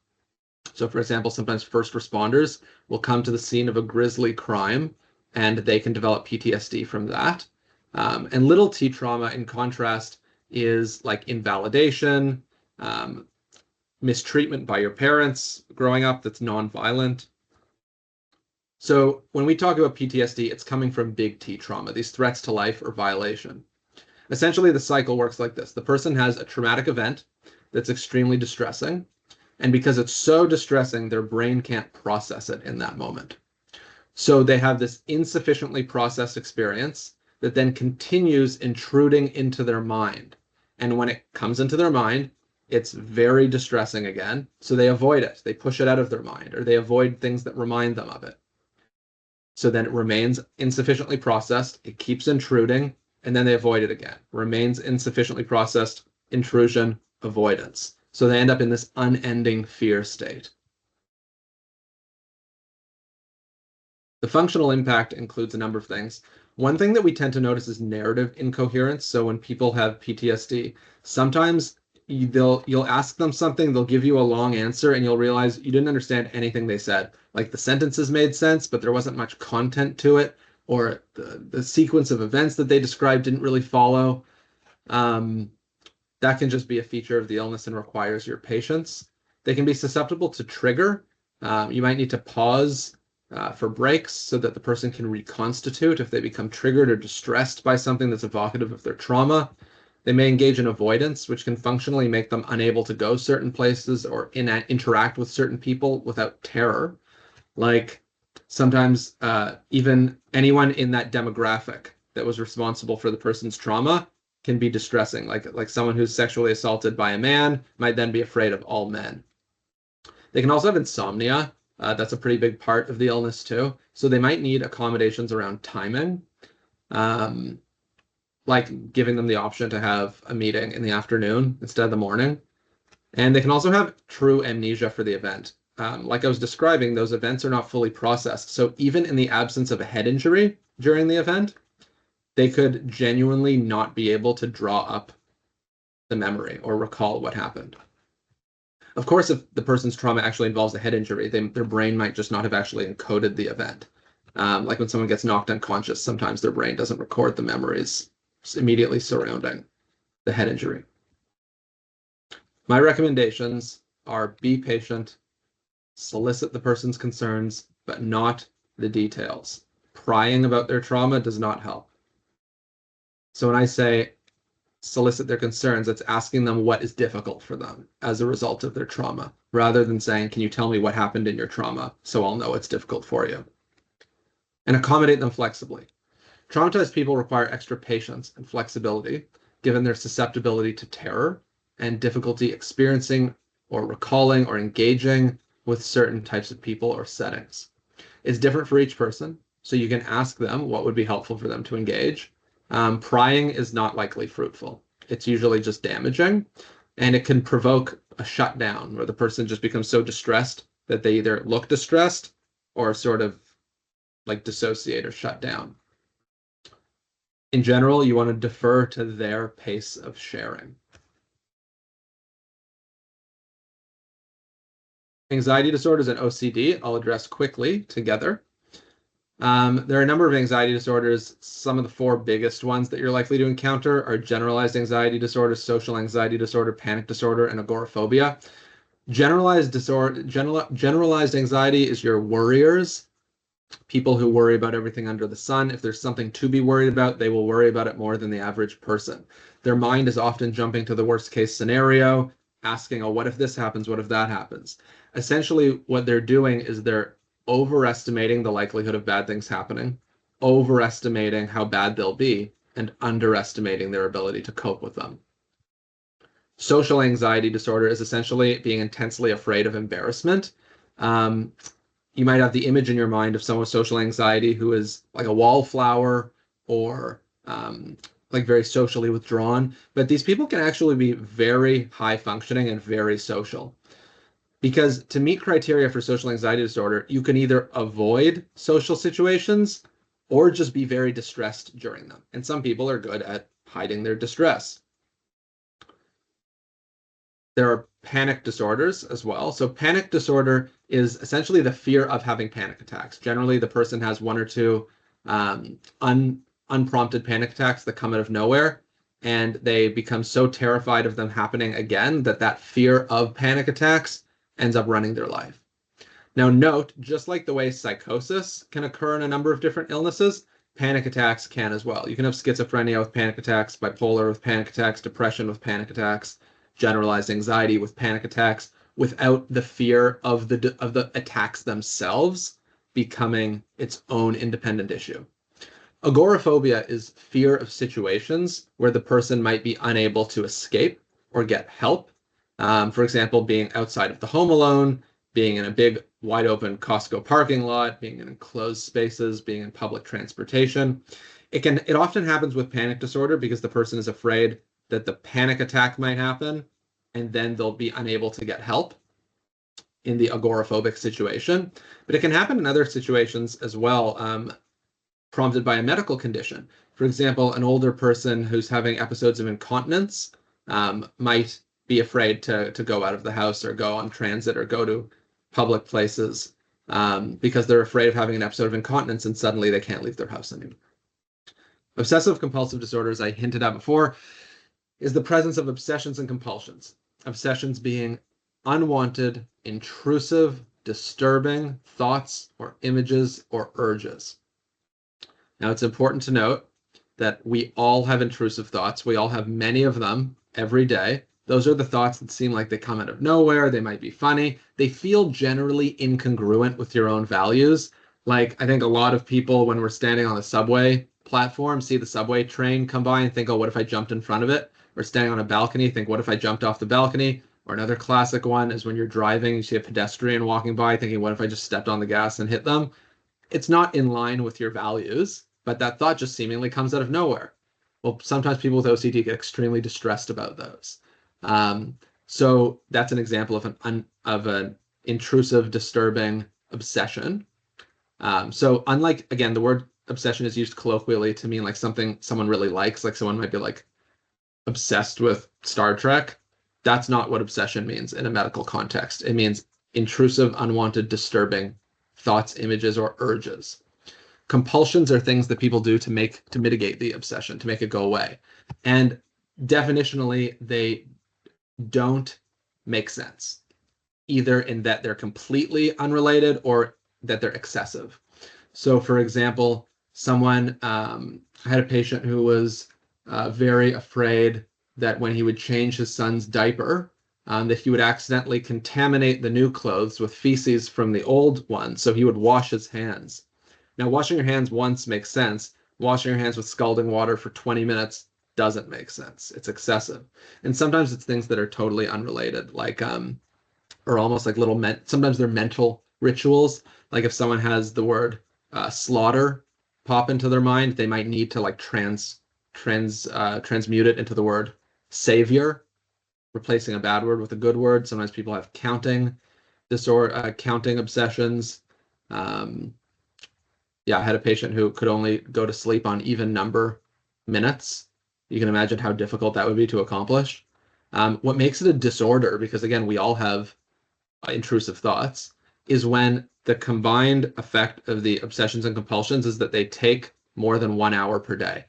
B: So for example, sometimes first responders will come to the scene of a grisly crime and they can develop PTSD from that. And little t trauma, in contrast, is like invalidation, mistreatment by your parents growing up that's nonviolent. So when we talk about PTSD, it's coming from big T trauma, these threats to life or violation. Essentially, the cycle works like this. The person has a traumatic event that's extremely distressing. And because it's so distressing, their brain can't process it in that moment. So they have this insufficiently processed experience that then continues intruding into their mind. And when it comes into their mind, it's very distressing again. So they avoid it. They push it out of their mind, or they avoid things that remind them of it. So then it remains insufficiently processed. It keeps intruding, and then they avoid it again. Remains insufficiently processed, intrusion, avoidance. So they end up in this unending fear state. The functional impact includes a number of things. One thing that we tend to notice is narrative incoherence. So when people have PTSD, sometimes you'll ask them something, they'll give you a long answer, and you'll realize you didn't understand anything they said. Like the sentences made sense, but there wasn't much content to it, or the sequence of events that they described didn't really follow. That can just be a feature of the illness and requires your patience. They can be susceptible to trigger You might need to pause for breaks so that the person can reconstitute if they become triggered or distressed by something that's evocative of their trauma. They may engage in avoidance, which can functionally make them unable to go certain places or interact with certain people without terror. Like sometimes even anyone in that demographic that was responsible for the person's trauma can be distressing. Like someone who's sexually assaulted by a man might then be afraid of all men. They can also have insomnia. That's a pretty big part of the illness too. So they might need accommodations around timing, like giving them the option to have a meeting in the afternoon instead of the morning. And they can also have true amnesia for the event. Like I was describing, those events are not fully processed. So even in the absence of a head injury during the event, they could genuinely not be able to draw up the memory or recall what happened. Of course, if the person's trauma actually involves a head injury, their brain might just not have actually encoded the event. Like when someone gets knocked unconscious, sometimes their brain doesn't record the memories immediately surrounding the head injury. My recommendations are be patient, solicit the person's concerns, but not the details. Prying about their trauma does not help. So when I say solicit their concerns, it's asking them what is difficult for them as a result of their trauma, rather than saying, can you tell me what happened in your trauma so I'll know it's difficult for you? And accommodate them flexibly. Traumatized people require extra patience and flexibility, given their susceptibility to terror and difficulty experiencing or recalling or engaging with certain types of people or settings. It's different for each person, so you can ask them what would be helpful for them to engage. Prying is not likely fruitful. It's usually just damaging, and it can provoke a shutdown where the person just becomes so distressed that they either look distressed or sort of like dissociate or shut down. In general, you want to defer to their pace of sharing. Anxiety disorders and OCD, I'll address quickly together. There are a number of anxiety disorders. Some of the four biggest ones that you're likely to encounter are generalized anxiety disorder, social anxiety disorder, panic disorder, and agoraphobia. Generalized anxiety is your worriers, people who worry about everything under the sun. If there's something to be worried about, they will worry about it more than the average person. Their mind is often jumping to the worst case scenario, asking, oh, what if this happens? What if that happens? Essentially, what they're doing is they're overestimating the likelihood of bad things happening, overestimating how bad they'll be, and underestimating their ability to cope with them. Social anxiety disorder is essentially being intensely afraid of embarrassment. You might have the image in your mind of someone with social anxiety who is like a wallflower or like very socially withdrawn, but these people can actually be very high functioning and very social. Because to meet criteria for social anxiety disorder, you can either avoid social situations or just be very distressed during them. And some people are good at hiding their distress. There are panic disorders as well. So panic disorder is essentially the fear of having panic attacks. Generally, the person has one or two unprompted panic attacks that come out of nowhere, and they become so terrified of them happening again that fear of panic attacks ends up running their life. Now note, just like the way psychosis can occur in a number of different illnesses, panic attacks can as well. You can have schizophrenia with panic attacks, bipolar with panic attacks, depression with panic attacks, generalized anxiety with panic attacks, without the fear of the attacks themselves becoming its own independent issue. Agoraphobia is fear of situations where the person might be unable to escape or get help. For example, being outside of the home alone, being in a big, wide open Costco parking lot, being in enclosed spaces, being in public transportation. It often happens with panic disorder because the person is afraid that the panic attack might happen, and then they'll be unable to get help in the agoraphobic situation. But it can happen in other situations as well, prompted by a medical condition. For example, an older person who's having episodes of incontinence might be afraid to go out of the house or go on transit or go to public places because they're afraid of having an episode of incontinence and suddenly they can't leave their house anymore. Obsessive compulsive disorders, I hinted at before, is the presence of obsessions and compulsions. Obsessions being unwanted, intrusive, disturbing thoughts or images or urges. Now, it's important to note that we all have intrusive thoughts. We all have many of them every day. Those are the thoughts that seem like they come out of nowhere. They might be funny. They feel generally incongruent with your own values. Like, I think a lot of people, when we're standing on the subway platform, see the subway train come by and think, oh, what if I jumped in front of it? Or standing on a balcony, think, what if I jumped off the balcony? Or another classic one is when you're driving, you see a pedestrian walking by, thinking, what if I just stepped on the gas and hit them? It's not in line with your values, but that thought just seemingly comes out of nowhere. Well, sometimes people with OCD get extremely distressed about those. So that's an example of an intrusive, disturbing obsession. So unlike, again, the word obsession is used colloquially to mean like something someone really likes, like someone might be like obsessed with Star Trek. That's not what obsession means in a medical context. It means intrusive, unwanted, disturbing thoughts, images, or urges. Compulsions are things that people do to mitigate the obsession, to make it go away. And definitionally, they don't make sense, either in that they're completely unrelated or that they're excessive. So, for example, someone had a patient who was very afraid that when he would change his son's diaper, that he would accidentally contaminate the new clothes with feces from the old one, so he would wash his hands. Now, washing your hands once makes sense. Washing your hands with scalding water for 20 minutes doesn't make sense. It's excessive. And sometimes it's things that are totally unrelated, like, or almost like little, sometimes they're mental rituals. Like if someone has the word slaughter pop into their mind, they might need to like transmute it into the word savior, replacing a bad word with a good word. Sometimes people have counting disorder, counting obsessions. Yeah, I had a patient who could only go to sleep on even number minutes. You can imagine how difficult that would be to accomplish. What makes it a disorder, because again, we all have intrusive thoughts, is when the combined effect of the obsessions and compulsions is that they take more than 1 hour per day.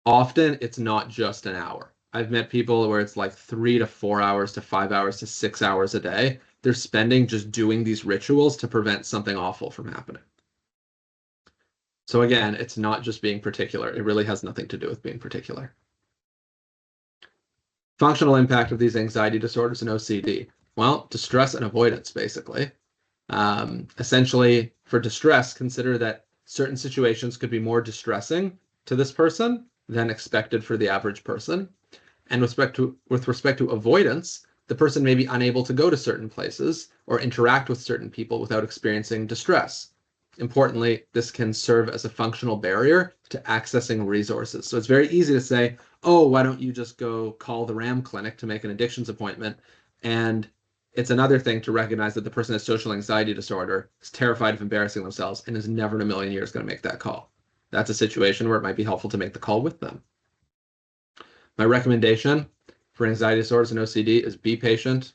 B: Often it's not just an hour. I've met people where it's like 3 to 4 hours to 5 hours to 6 hours a day. They're spending just doing these rituals to prevent something awful from happening. So again, it's not just being particular. It really has nothing to do with being particular. Functional impact of these anxiety disorders and OCD. Well, distress and avoidance, basically. Essentially, for distress, consider that certain situations could be more distressing to this person than expected for the average person. And with respect to avoidance, the person may be unable to go to certain places or interact with certain people without experiencing distress. Importantly, this can serve as a functional barrier to accessing resources. So it's very easy to say, oh, why don't you just go call the RAM clinic to make an addictions appointment? And it's another thing to recognize that the person has social anxiety disorder, is terrified of embarrassing themselves, and is never in a million years going to make that call. That's a situation where it might be helpful to make the call with them. My recommendation for anxiety disorders and OCD is be patient,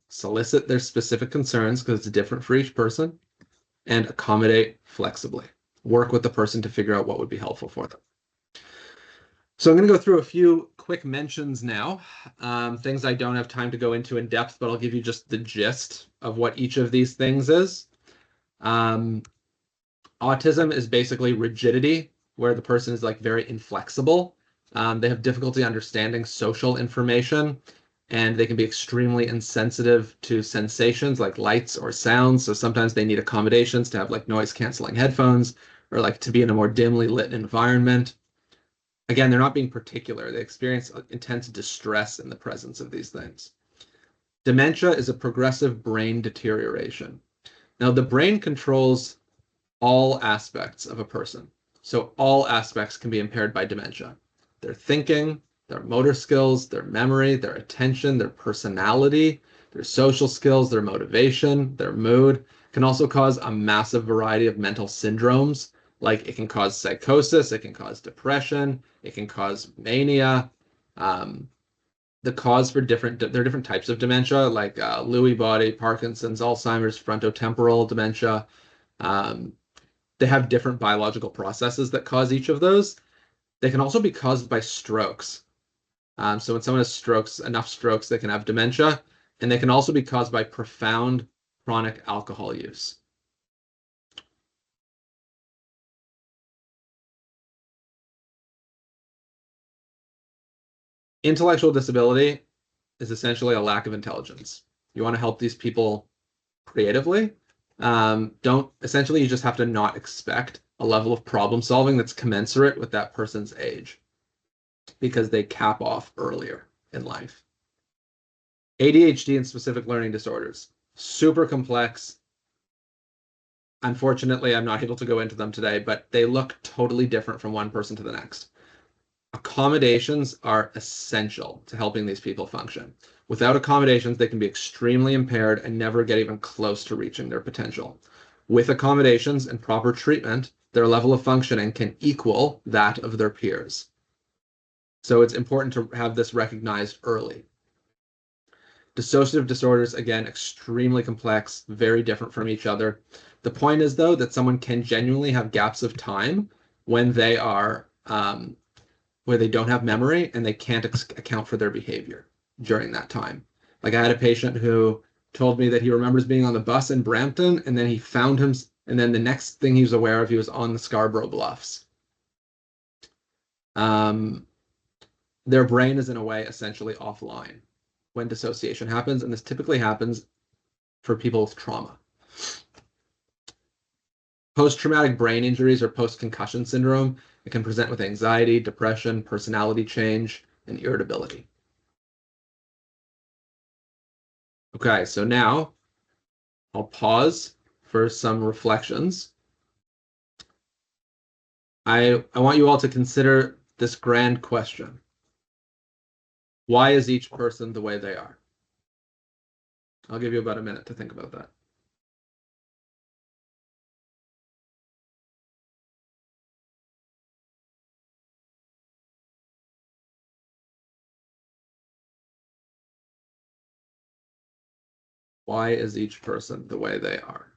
B: solicit their specific concerns because it's different for each person, and accommodate flexibly. Work with the person to figure out what would be helpful for them. So I'm going to go through a few quick mentions now, things I don't have time to go into in depth, but I'll give you just the gist of what each of these things is. Autism is basically rigidity, where the person is like very inflexible. They have difficulty understanding social information, and they can be extremely insensitive to sensations like lights or sounds. So sometimes they need accommodations to have like noise canceling headphones or like to be in a more dimly lit environment. Again, they're not being particular. They experience intense distress in the presence of these things. Dementia is a progressive brain deterioration. Now, the brain controls all aspects of a person. So all aspects can be impaired by dementia. Their thinking, their motor skills, their memory, their attention, their personality, their social skills, their motivation, their mood, can also cause a massive variety of mental syndromes. Like it can cause psychosis, it can cause depression, it can cause mania. The cause for there are different types of dementia, like Lewy body, Parkinson's, Alzheimer's, frontotemporal dementia. They have different biological processes that cause each of those. They can also be caused by strokes. So when someone has strokes, enough strokes, they can have dementia, and they can also be caused by profound chronic alcohol use. Intellectual disability is essentially a lack of intelligence. You want to help these people creatively. Essentially, you just have to not expect a level of problem solving that's commensurate with that person's age, because they cap off earlier in life. ADHD and specific learning disorders, super complex. Unfortunately, I'm not able to go into them today, but they look totally different from one person to the next. Accommodations are essential to helping these people function. Without accommodations, they can be extremely impaired and never get even close to reaching their potential. With accommodations and proper treatment, their level of functioning can equal that of their peers. So it's important to have this recognized early. Dissociative disorders, again, extremely complex, very different from each other. The point is, though, that someone can genuinely have gaps of time when they are where they don't have memory and they can't account for their behavior during that time. Like, I had a patient who told me that he remembers being on the bus in Brampton, and then he found him, and then the next thing he was aware of, he was on the Scarborough Bluffs. Their brain is, in a way, essentially offline when dissociation happens, and this typically happens for people with trauma. Post-traumatic brain injuries or post-concussion syndrome, it can present with anxiety, depression, personality change, and irritability. Okay, so now I'll pause for some reflections. I want you all to consider this grand question. Why is each person the way they are? I'll give you about a minute to think about that. Why is each person the way they are?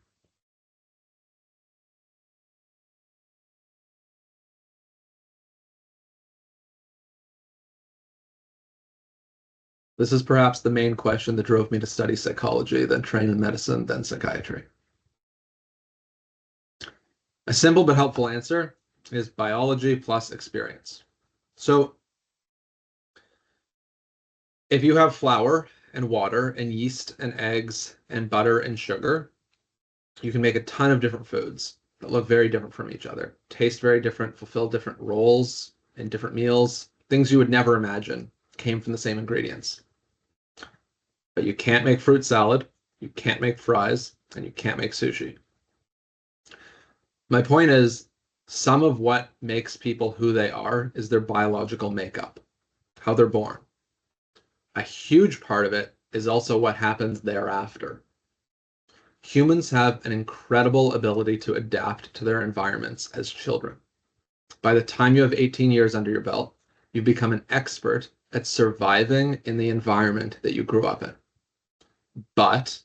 B: This is perhaps the main question that drove me to study psychology, then train in medicine, then psychiatry. A simple but helpful answer is biology plus experience. So if you have flour and water and yeast and eggs and butter and sugar, you can make a ton of different foods that look very different from each other, taste very different, fulfill different roles in different meals. Things you would never imagine came from the same ingredients. But you can't make fruit salad, you can't make fries, and you can't make sushi. My point is, some of what makes people who they are is their biological makeup, how they're born. A huge part of it is also what happens thereafter. Humans have an incredible ability to adapt to their environments as children. By the time you have 18 years under your belt, you become an expert at surviving in the environment that you grew up in. But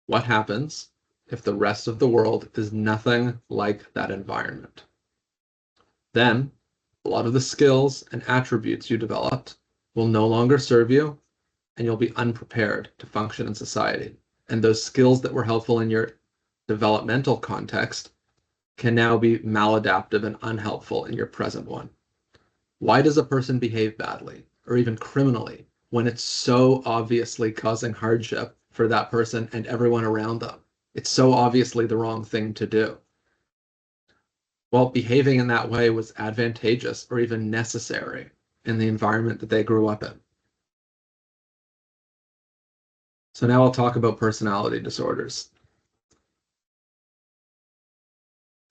B: what happens if the rest of the world is nothing like that environment? Then a lot of the skills and attributes you developed will no longer serve you, and you'll be unprepared to function in society. And those skills that were helpful in your developmental context can now be maladaptive and unhelpful in your present one. Why does a person behave badly or even criminally when it's so obviously causing hardship for that person and everyone around them? It's so obviously the wrong thing to do. Well, behaving in that way was advantageous or even necessary in the environment that they grew up in. So now I'll talk about personality disorders.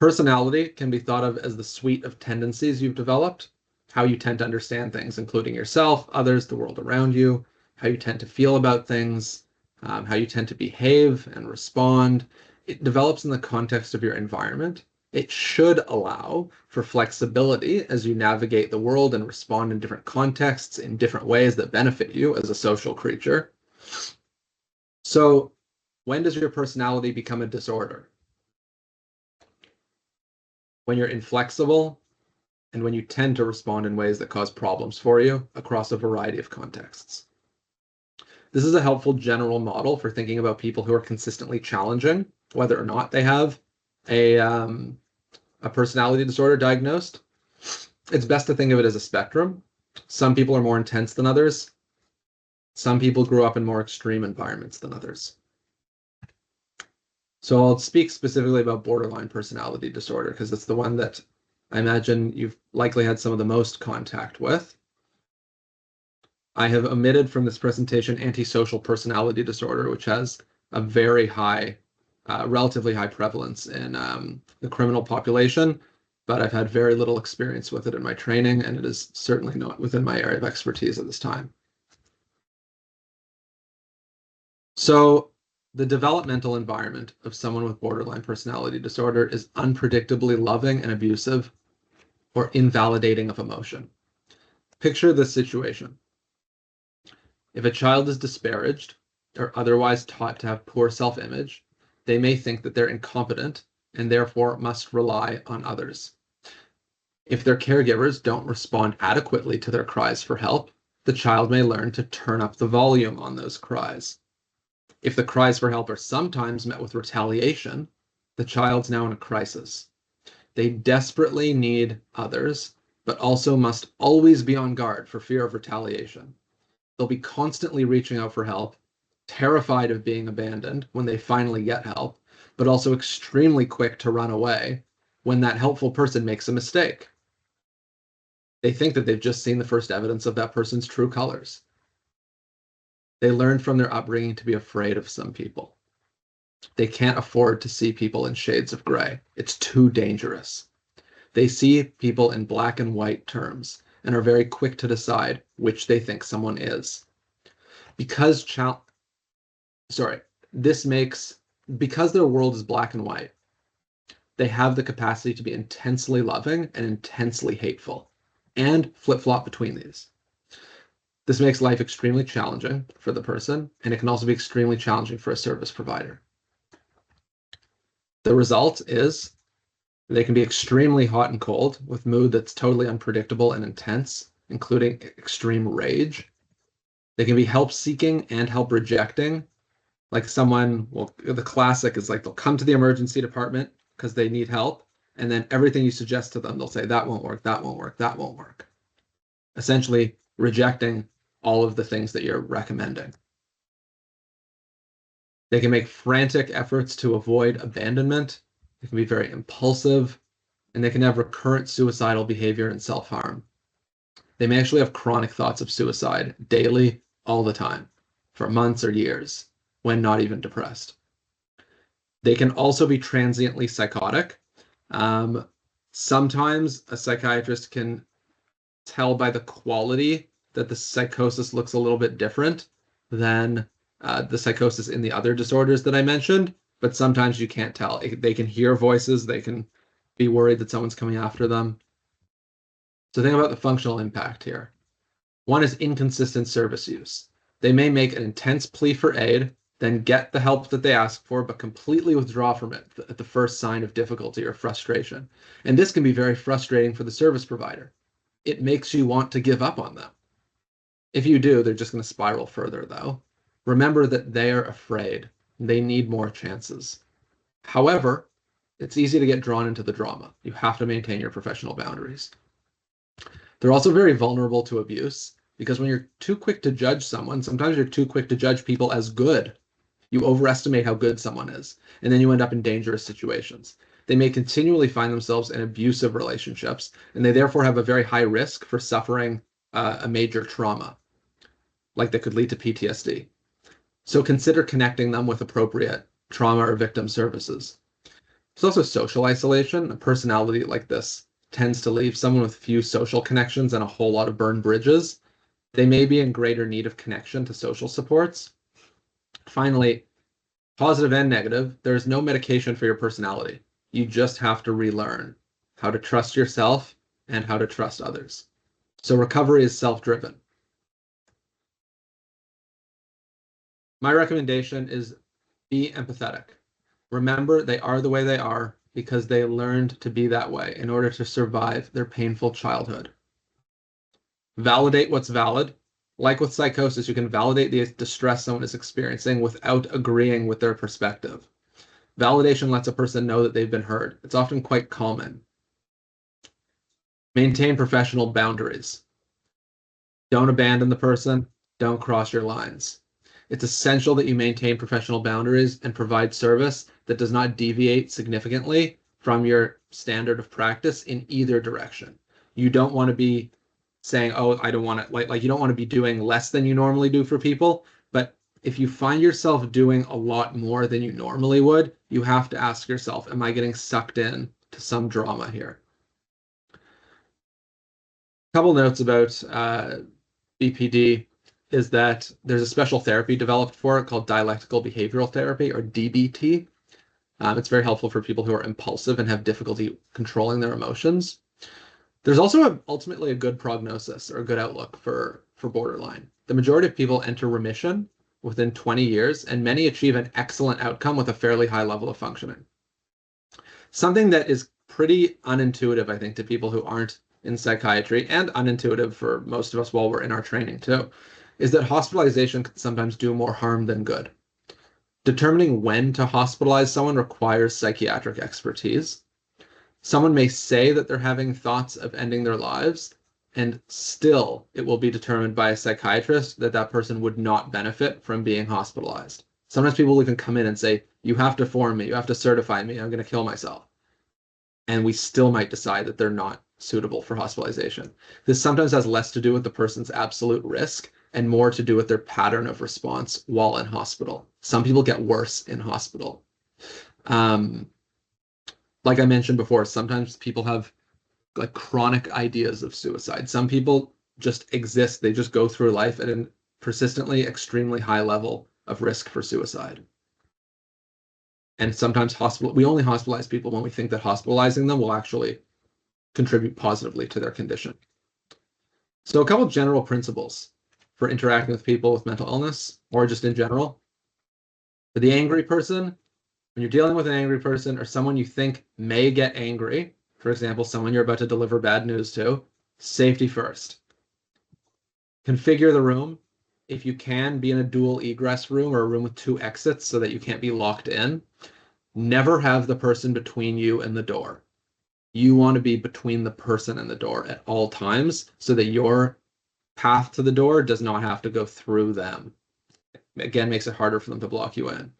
B: Personality can be thought of as the suite of tendencies you've developed, how you tend to understand things, including yourself, others, the world around you, how you tend to feel about things, how you tend to behave and respond. It develops in the context of your environment. It should allow for flexibility as you navigate the world and respond in different contexts in different ways that benefit you as a social creature. So when does your personality become a disorder? When you're inflexible and when you tend to respond in ways that cause problems for you across a variety of contexts. This is a helpful general model for thinking about people who are consistently challenging, whether or not they have a personality disorder diagnosed. It's best to think of it as a spectrum. Some people are more intense than others. Some people grew up in more extreme environments than others. So I'll speak specifically about borderline personality disorder because it's the one that I imagine you've likely had some of the most contact with. I have omitted from this presentation antisocial personality disorder, which has a very high, relatively high prevalence in the criminal population, but I've had very little experience with it in my training, and it is certainly not within my area of expertise at this time. So the developmental environment of someone with borderline personality disorder is unpredictably loving and abusive or invalidating of emotion. Picture this situation. If a child is disparaged or otherwise taught to have poor self-image, they may think that they're incompetent and therefore must rely on others. If their caregivers don't respond adequately to their cries for help, the child may learn to turn up the volume on those cries. If the cries for help are sometimes met with retaliation, the child's now in a crisis. They desperately need others, but also must always be on guard for fear of retaliation. They'll be constantly reaching out for help, terrified of being abandoned when they finally get help, but also extremely quick to run away when that helpful person makes a mistake. They think that they've just seen the first evidence of that person's true colors. They learned from their upbringing to be afraid of some people. They can't afford to see people in shades of gray. It's too dangerous. They see people in black and white terms and are very quick to decide which they think someone is. Because their world is black and white, they have the capacity to be intensely loving and intensely hateful, and flip-flop between these. This makes life extremely challenging for the person, and it can also be extremely challenging for a service provider. The result is they can be extremely hot and cold with mood that's totally unpredictable and intense, including extreme rage. They can be help-seeking and help-rejecting. Like someone, well, the classic is like they'll come to the emergency department because they need help, and then everything you suggest to them, they'll say, that won't work, that won't work, that won't work. Essentially rejecting all of the things that you're recommending. They can make frantic efforts to avoid abandonment. They can be very impulsive, and they can have recurrent suicidal behavior and self-harm. They may actually have chronic thoughts of suicide daily, all the time, for months or years, when not even depressed. They can also be transiently psychotic. Sometimes a psychiatrist can tell by the quality that the psychosis looks a little bit different than the psychosis in the other disorders that I mentioned, but sometimes you can't tell. They can hear voices, they can be worried that someone's coming after them. So think about the functional impact here. One is inconsistent service use. They may make an intense plea for aid, then get the help that they ask for, but completely withdraw from it at the first sign of difficulty or frustration. And this can be very frustrating for the service provider. It makes you want to give up on them. If you do, they're just going to spiral further, though. Remember that they are afraid. They need more chances. However, it's easy to get drawn into the drama. You have to maintain your professional boundaries. They're also very vulnerable to abuse because when you're too quick to judge someone, sometimes you're too quick to judge people as good. You overestimate how good someone is, and then you end up in dangerous situations. They may continually find themselves in abusive relationships, and they therefore have a very high risk for suffering a major trauma, like that could lead to PTSD. So consider connecting them with appropriate trauma or victim services. There's also social isolation. A personality like this tends to leave someone with few social connections and a whole lot of burned bridges. They may be in greater need of connection to social supports. Finally, positive and negative, there's no medication for your personality. You just have to relearn how to trust yourself and how to trust others. So recovery is self-driven. My recommendation is be empathetic. Remember, they are the way they are because they learned to be that way in order to survive their painful childhood. Validate what's valid, Like with psychosis, you can validate the distress someone is experiencing without agreeing with their perspective. Validation lets a person know that they've been heard. It's often quite common. Maintain professional boundaries. Don't abandon the person. Don't cross your lines. It's essential that you maintain professional boundaries and provide service that does not deviate significantly from your standard of practice in either direction. You don't want to be saying, oh, I don't want to, like you don't want to be doing less than you normally do for people. But if you find yourself doing a lot more than you normally would, you have to ask yourself, am I getting sucked in to some drama here? Couple notes about BPD is that there's a special therapy developed for it called dialectical behavioral therapy, or DBT. It's very helpful for people who are impulsive and have difficulty controlling their emotions. There's also ultimately a good prognosis or a good outlook for borderline. The majority of people enter remission within 20 years, and many achieve an excellent outcome with a fairly high level of functioning. Something that is pretty unintuitive, I think, to people who aren't in psychiatry, and unintuitive for most of us while we're in our training too, is that hospitalization can sometimes do more harm than good. Determining when to hospitalize someone requires psychiatric expertise. Someone may say that they're having thoughts of ending their lives, and still it will be determined by a psychiatrist that that person would not benefit from being hospitalized. Sometimes people will even come in and say, you have to form me, you have to certify me, I'm going to kill myself. And we still might decide that they're not suitable for hospitalization. This sometimes has less to do with the person's absolute risk and more to do with their pattern of response while in hospital. Some people get worse in hospital. Like I mentioned before, sometimes people have like chronic ideas of suicide. Some people just exist. They just go through life at a persistently extremely high level of risk for suicide. And sometimes we only hospitalize people when we think that hospitalizing them will actually contribute positively to their condition. So a couple of general principles for interacting with people with mental illness, or just in general. For the angry person, when you're dealing with an angry person or someone you think may get angry, for example, someone you're about to deliver bad news to, safety first. Configure the room. If you can, be in a dual egress room or a room with 2 exits so that you can't be locked in. Never have the person between you and the door. You want to be between the person and the door at all times so that your path to the door does not have to go through them. Again, makes it harder for them to block you in.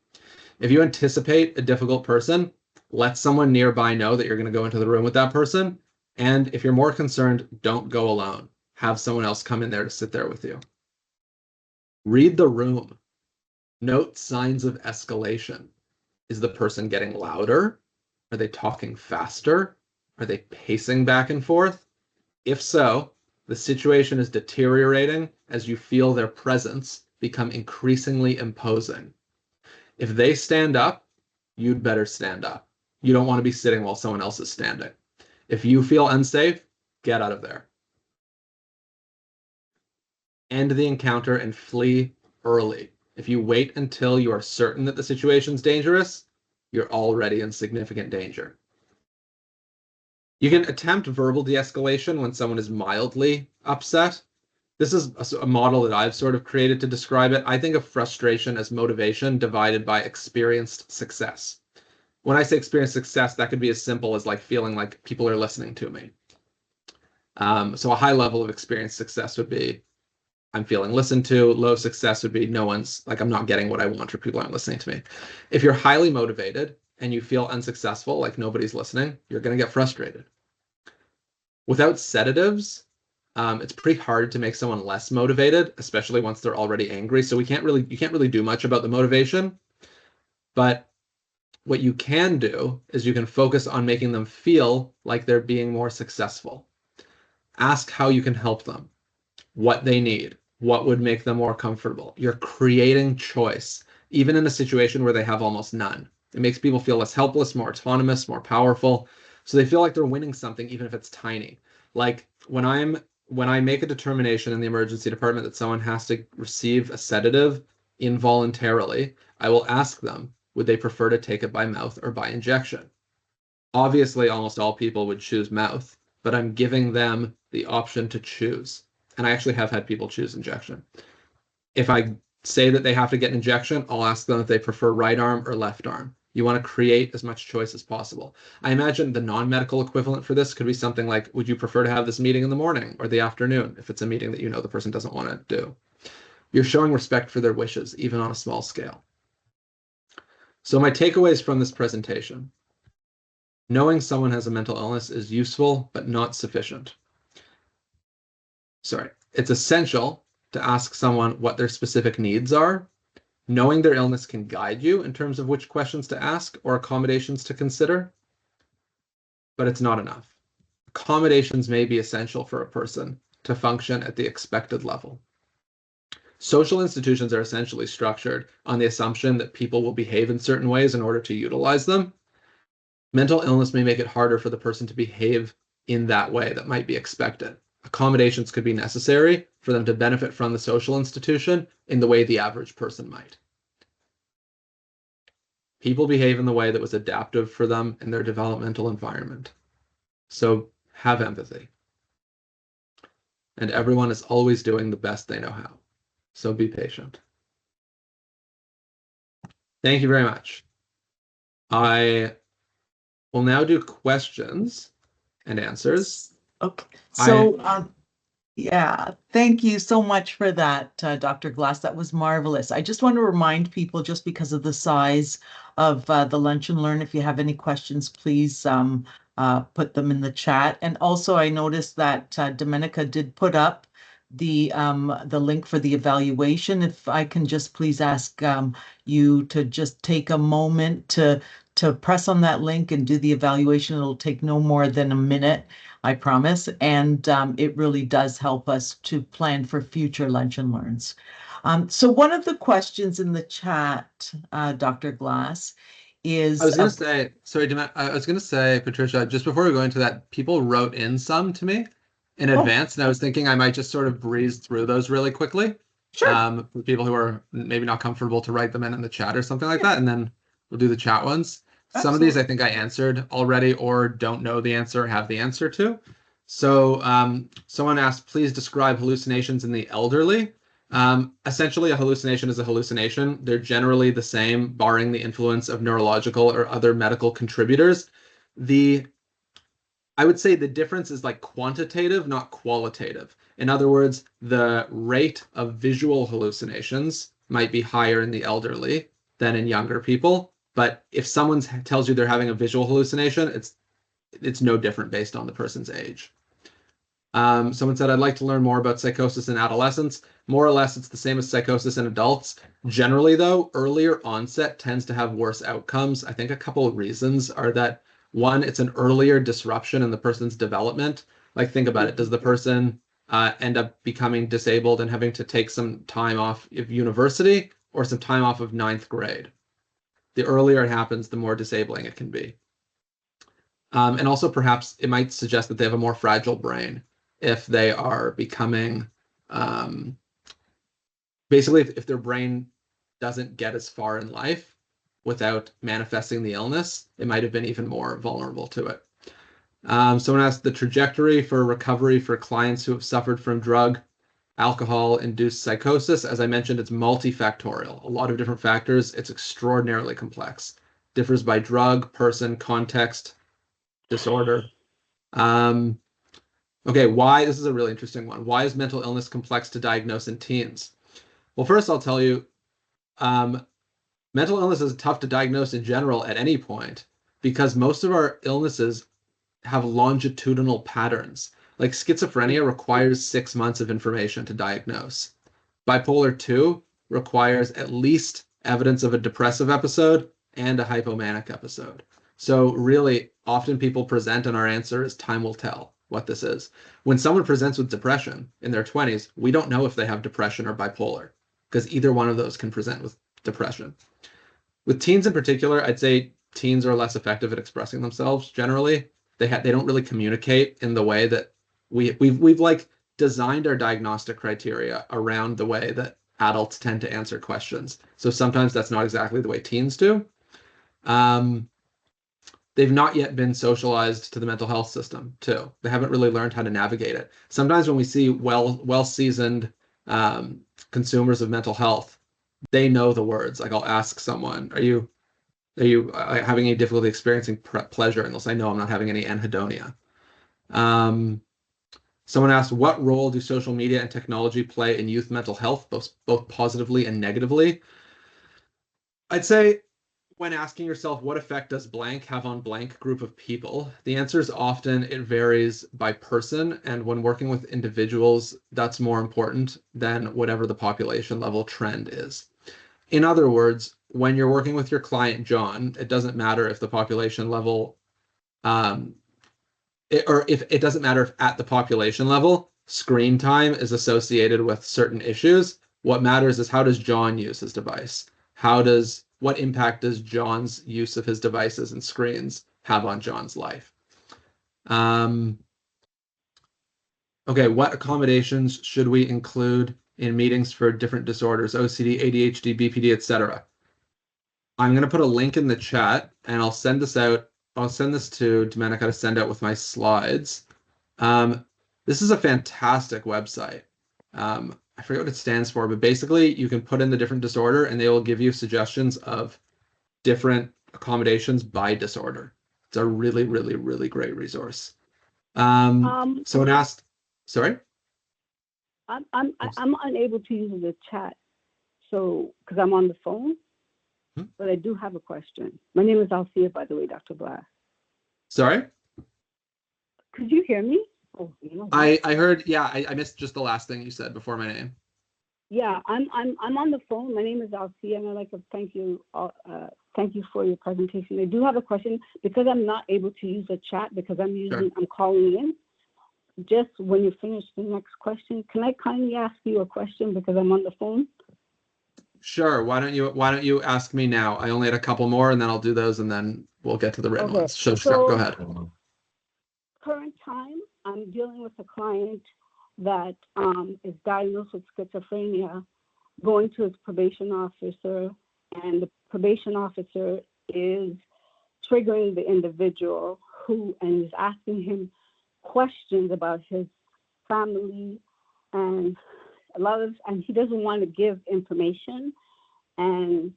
B: If you anticipate a difficult person, let someone nearby know that you're going to go into the room with that person. And if you're more concerned, don't go alone. Have someone else come in there to sit there with you. Read the room. Note signs of escalation. Is the person getting louder? Are they talking faster? Are they pacing back and forth? If so, the situation is deteriorating as you feel their presence become increasingly imposing. If they stand up, you'd better stand up. You don't want to be sitting while someone else is standing. If you feel unsafe, get out of there. End the encounter and flee early. If you wait until you are certain that the situation's dangerous, you're already in significant danger. You can attempt verbal de-escalation when someone is mildly upset. This is a model that I've sort of created to describe it. I think of frustration as motivation divided by experienced success. When I say experienced success, that could be as simple as like feeling like people are listening to me. So a high level of experienced success would be I'm feeling listened to. Low success would be no one's like I'm not getting what I want or people aren't listening to me. If you're highly motivated and you feel unsuccessful, like nobody's listening, you're going to get frustrated. Without sedatives, it's pretty hard to make someone less motivated, especially once they're already angry. So you can't really do much about the motivation. But what you can do is you can focus on making them feel like they're being more successful. Ask how you can help them, what they need, what would make them more comfortable. You're creating choice, even in a situation where they have almost none. It makes people feel less helpless, more autonomous, more powerful. So they feel like they're winning something, even if it's tiny. Like when I make a determination in the emergency department that someone has to receive a sedative involuntarily, I will ask them, would they prefer to take it by mouth or by injection? Obviously, almost all people would choose mouth, but I'm giving them the option to choose. and I actually have had people choose injection. If I say that they have to get an injection, I'll ask them if they prefer right arm or left arm. You want to create as much choice as possible. I imagine the non-medical equivalent for this could be something like, would you prefer to have this meeting in the morning or the afternoon, if it's a meeting that you know the person doesn't want to do? You're showing respect for their wishes, even on a small scale. So my takeaways from this presentation: knowing someone has a mental illness is useful, but not sufficient. Sorry, it's essential to ask someone what their specific needs are. Knowing their illness can guide you in terms of which questions to ask or accommodations to consider, but it's not enough. Accommodations may be essential for a person to function at the expected level. Social institutions are essentially structured on the assumption that people will behave in certain ways in order to utilize them. Mental illness may make it harder for the person to behave in that way that might be expected. Accommodations could be necessary for them to benefit from the social institution in the way the average person might. People behave in the way that was adaptive for them in their developmental environment. So have empathy. And everyone is always doing the best they know how. So be patient. Thank you very much. I will now do questions and answers.
A: Okay. So, yeah, thank you so much for that, Dr. Glass. That was marvelous. I just want to remind people, just because of the size of the Lunch and Learn, if you have any questions, please put them in the chat. And also, I noticed that Domenica did put up the link for the evaluation. If I can just please ask you to just take a moment to press on that link and do the evaluation. It'll take no more than a minute, I promise. And it really does help us to plan for future Lunch and Learns. So one of the questions in the chat, Dr. Glass, is...
B: I was going to say, sorry, I was going to say, Patricia, just before we go into that, people wrote in some to me in advance, and I was thinking I might just sort of breeze through those really quickly.
A: Sure.
B: For people who are maybe not comfortable to write them in the chat or something like that, and then we'll do the chat ones. Some of these I think I answered already or don't know the answer or have the answer to. So someone asked, please describe hallucinations in the elderly. Essentially, a hallucination is a hallucination. They're generally the same, barring the influence of neurological or other medical contributors. I would say the difference is like quantitative, not qualitative. In other words, the rate of visual hallucinations might be higher in the elderly than in younger people. But if someone tells you they're having a visual hallucination, it's no different based on the person's age. Someone said, I'd like to learn more about psychosis in adolescents. More or less, it's the same as psychosis in adults. Generally, though, earlier onset tends to have worse outcomes. I think a couple of reasons are that, one, it's an earlier disruption in the person's development. Like, think about it. Does the person end up becoming disabled and having to take some time off of university or some time off of 9th grade? The earlier it happens, the more disabling it can be. And also perhaps it might suggest that they have a more fragile brain if they are becoming, basically if their brain doesn't get as far in life without manifesting the illness, it might have been even more vulnerable to it. Someone asked the trajectory for recovery for clients who have suffered from drug, alcohol-induced psychosis. As I mentioned, it's multifactorial. A lot of different factors. It's extraordinarily complex. Differs by drug, person, context, disorder. Okay, why? This is a really interesting one. Why is mental illness complex to diagnose in teens? Well, first I'll tell you, mental illness is tough to diagnose in general at any point because most of our illnesses have longitudinal patterns. Like schizophrenia requires 6 months of information to diagnose. Bipolar 2 requires at least evidence of a depressive episode and a hypomanic episode. So really, often people present and our answer is time will tell what this is. When someone presents with depression in their 20s, we don't know if they have depression or bipolar because either one of those can present with depression. With teens in particular, I'd say teens are less effective at expressing themselves generally. They don't really communicate in the way that we've like designed our diagnostic criteria around the way that adults tend to answer questions. So sometimes that's not exactly the way teens do. they've not yet been socialized to the mental health system too. They haven't really learned how to navigate it. Sometimes when we see well-seasoned consumers of mental health, they know the words. Like I'll ask someone, are you having any difficulty experiencing pleasure? And they'll say, no, I'm not having any anhedonia. Someone asked, what role do social media and technology play in youth mental health, both positively and negatively? I'd say when asking yourself, what effect does blank have on blank group of people? The answer is often it varies by person. And when working with individuals, that's more important than whatever the population level trend is. In other words, when you're working with your client, John, it doesn't matter if the population level, or if it doesn't matter if at the population level, screen time is associated with certain issues. What matters is how does John use his device? What impact does John's use of his devices and screens have on John's life? Okay, what accommodations should we include in meetings for different disorders, OCD, ADHD, BPD, etc.? I'm going to put a link in the chat and I'll send this out. I'll send this to Domenica to send out with my slides. This is a fantastic website. I forget what it stands for, but basically you can put in the different disorder and they will give you suggestions of different accommodations by disorder. It's a really, really, really great resource. Someone asked, sorry?
C: I'm unable to use the chat, so because I'm on the phone, but I do have a question. My name is Althea, by the way, Dr. Blass.
B: Sorry?
C: Could you hear me? Oh,
B: I heard, yeah, I missed just the last thing you said before my name.
C: Yeah, I'm on the phone. My name is Althea, and I'd like to thank you for your presentation. I do have a question because I'm not able to use the chat because I'm calling in. Just when you finish the next question, can I kindly ask you a question because I'm on the phone?
B: Sure. Why don't you ask me now? I only had a couple more, and then I'll do those, and then we'll get to the written ones. So go ahead.
C: Current time, I'm dealing with a client that is diagnosed with schizophrenia, going to his probation officer, and the probation officer is triggering the individual and is asking him questions about his family and and he doesn't want to give information. And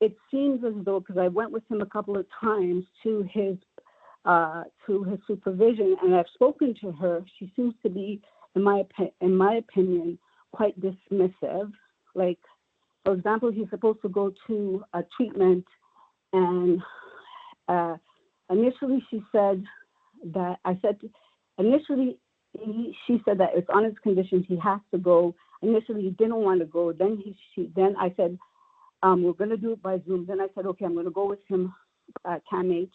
C: it seems as though, because I went with him a couple of times to his supervision, and I've spoken to her, she seems to be, in my opinion, quite dismissive. Like, for example, he's supposed to go to a treatment, and initially she said that she said that it's on his conditions he has to go. Initially, he didn't want to go. Then then I said, we're going to do it by Zoom. Then I said, okay, I'm going to go with him at CAMH.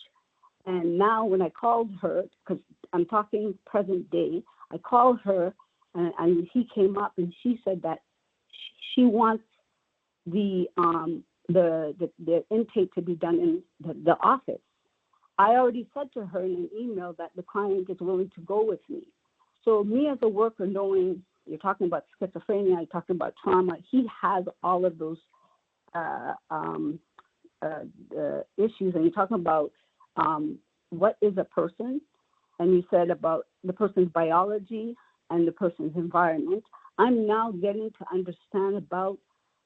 C: And now when I called her, because I'm talking present day, I called her and he came up and she said that she wants the intake to be done in the office. I already said to her in an email that the client is willing to go with me. So me as a worker, knowing you're talking about schizophrenia, you're talking about trauma, he has all of those issues, and you're talking about what is a person, and you said about the person's biology and the person's environment. I'm now getting to understand about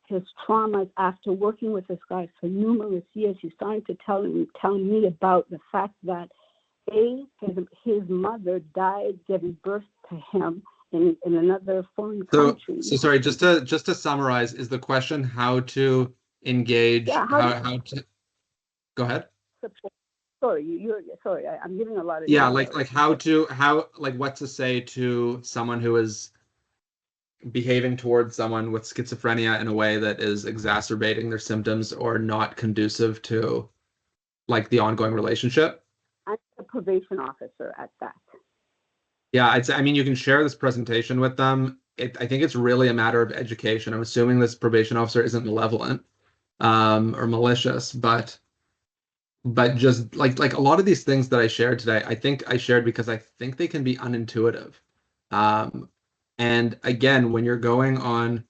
C: his traumas after working with this guy for numerous years. He's starting to tell me about the fact that his mother died giving birth to him in another foreign country.
B: So sorry, just to summarize, is the question how to engage?
C: Yeah,
B: how to go ahead?
C: Sorry, sorry. I'm giving a lot of
B: like what to say to someone who is behaving towards someone with schizophrenia in a way that is exacerbating their symptoms or not conducive to like the ongoing relationship.
C: I'm a probation officer at that.
B: Yeah, I mean, you can share this presentation with them. I think it's really a matter of education. I'm assuming this probation officer isn't malevolent or malicious, but just like a lot of these things that I shared today, I think I shared because I think they can be unintuitive. And again, when you're going on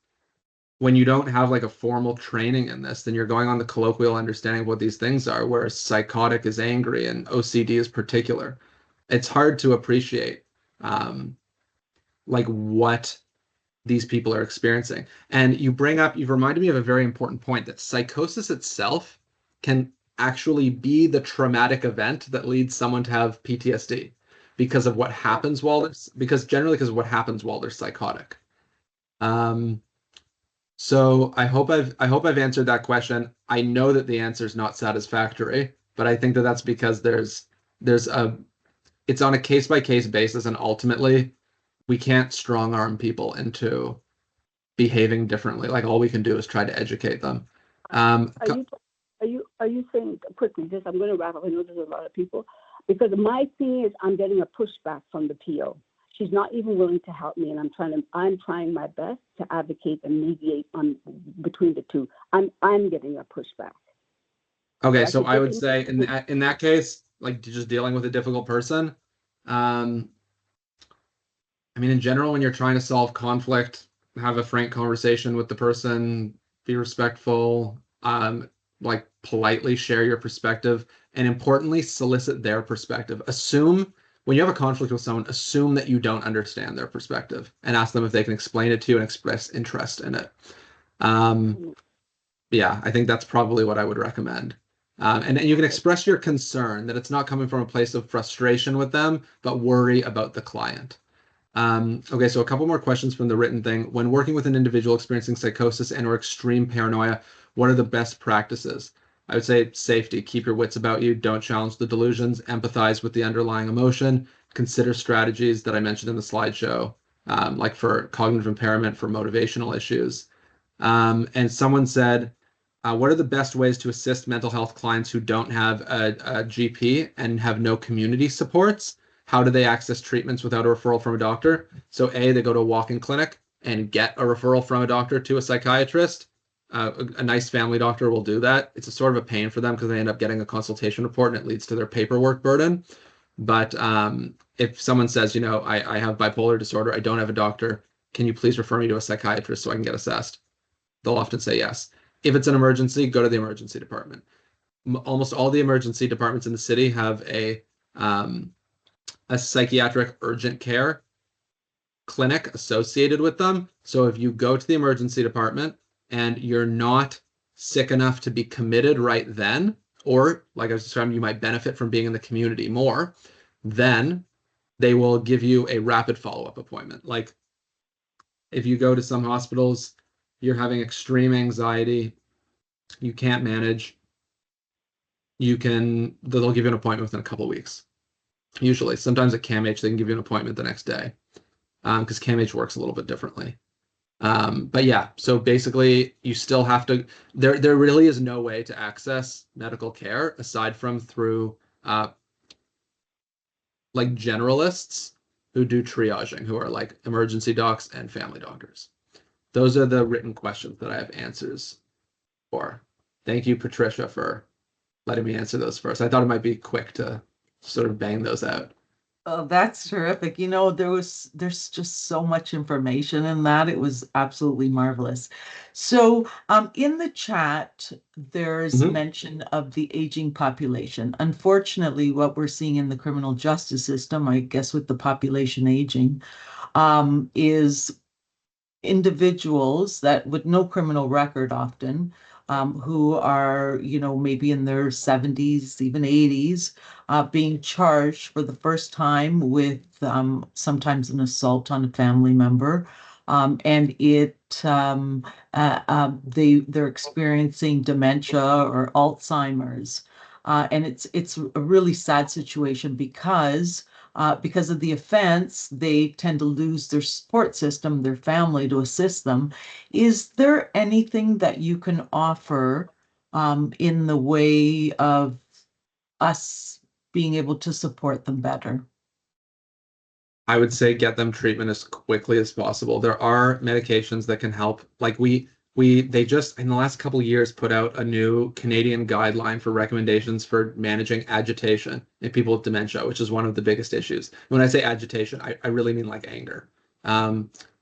B: when you don't have like a formal training in this, then you're going on the colloquial understanding of what these things are, whereas psychotic is angry and OCD is particular. It's hard to appreciate um, like what these people are experiencing. And you've reminded me of a very important point, that psychosis itself can actually be the traumatic event that leads someone to have PTSD because of what happens because of what happens while they're psychotic. Um, so I hope I've answered that question. I know that the answer is not satisfactory, but I think that that's because there's a it's on a case by case basis, and ultimately we can't strong arm people into behaving differently. Like all we can do is try to educate them. Um,
C: Are you saying quickly? Just I'm going to wrap up. I know there's a lot of people because my thing is I'm getting a pushback from the PO. She's not even willing to help me, and I'm trying my best to advocate and mediate on between the two. I'm getting a pushback.
B: okay,
C: So
B: so I would say in that case, like just dealing with a difficult person, um, I mean, in general, when you're trying to solve conflict, have a frank conversation with the person, be respectful, like politely share your perspective, and importantly, solicit their perspective. When you have a conflict with someone, assume that you don't understand their perspective and ask them if they can explain it to you and express interest in it. Um, yeah, I think that's probably what I would recommend. And you can express your concern that it's not coming from a place of frustration with them, but worry about the client. Okay, so a couple more questions from the written thing. When working with an individual experiencing psychosis and or extreme paranoia, what are the best practices? I would say safety. Keep your wits about you. Don't challenge the delusions. Empathize with the underlying emotion. Consider strategies that I mentioned in the slideshow, like for cognitive impairment, for motivational issues. And someone said, what are the best ways to assist mental health clients who don't have a GP and have no community supports? How do they access treatments without a referral from a doctor? So A, they go to a walk-in clinic and get a referral from a doctor to a psychiatrist. A nice family doctor will do that. It's a sort of a pain for them because they end up getting a consultation report and it leads to their paperwork burden. But if someone says, I have bipolar disorder, I don't have a doctor, can you please refer me to a psychiatrist so I can get assessed? They'll often say yes. If it's an emergency, go to the emergency department. Almost all the emergency departments in the city have a psychiatric urgent care clinic associated with them. So if you go to the emergency department and you're not sick enough to be committed right then, or like I was describing, you might benefit from being in the community more, then they will give you a rapid follow-up appointment. Like if you go to some hospitals, you're having extreme anxiety, you can't manage, they'll give you an appointment within a couple of weeks. Usually, sometimes at CAMH, they can give you an appointment the next day because CAMH works a little bit differently. But yeah, so basically, you still have to. There really is no way to access medical care aside from through like generalists who do triaging, who are like emergency docs and family doctors. Those are the written questions that I have answers for. Thank you, Patricia, for letting me answer those first. I thought it might be quick to sort of bang those out.
A: Oh, that's terrific. There's just so much information in that. It was absolutely marvelous. So, in the chat, there's
B: Mhm.
A: mention of the aging population. Unfortunately, what we're seeing in the criminal justice system, I guess with the population aging, is individuals that with no criminal record often, who are, maybe in their 70s, even 80s, being charged for the first time with sometimes an assault on a family member. And they're experiencing dementia or Alzheimer's. And it's a really sad situation because of the offense, they tend to lose their support system, their family to assist them. Is there anything that you can offer in the way of us being able to support them better?
B: I would say get them treatment as quickly as possible. There are medications that can help. Like they just in the last couple of years put out a new Canadian guideline for recommendations for managing agitation in people with dementia, which is one of the biggest issues. When I say agitation, I really mean like anger.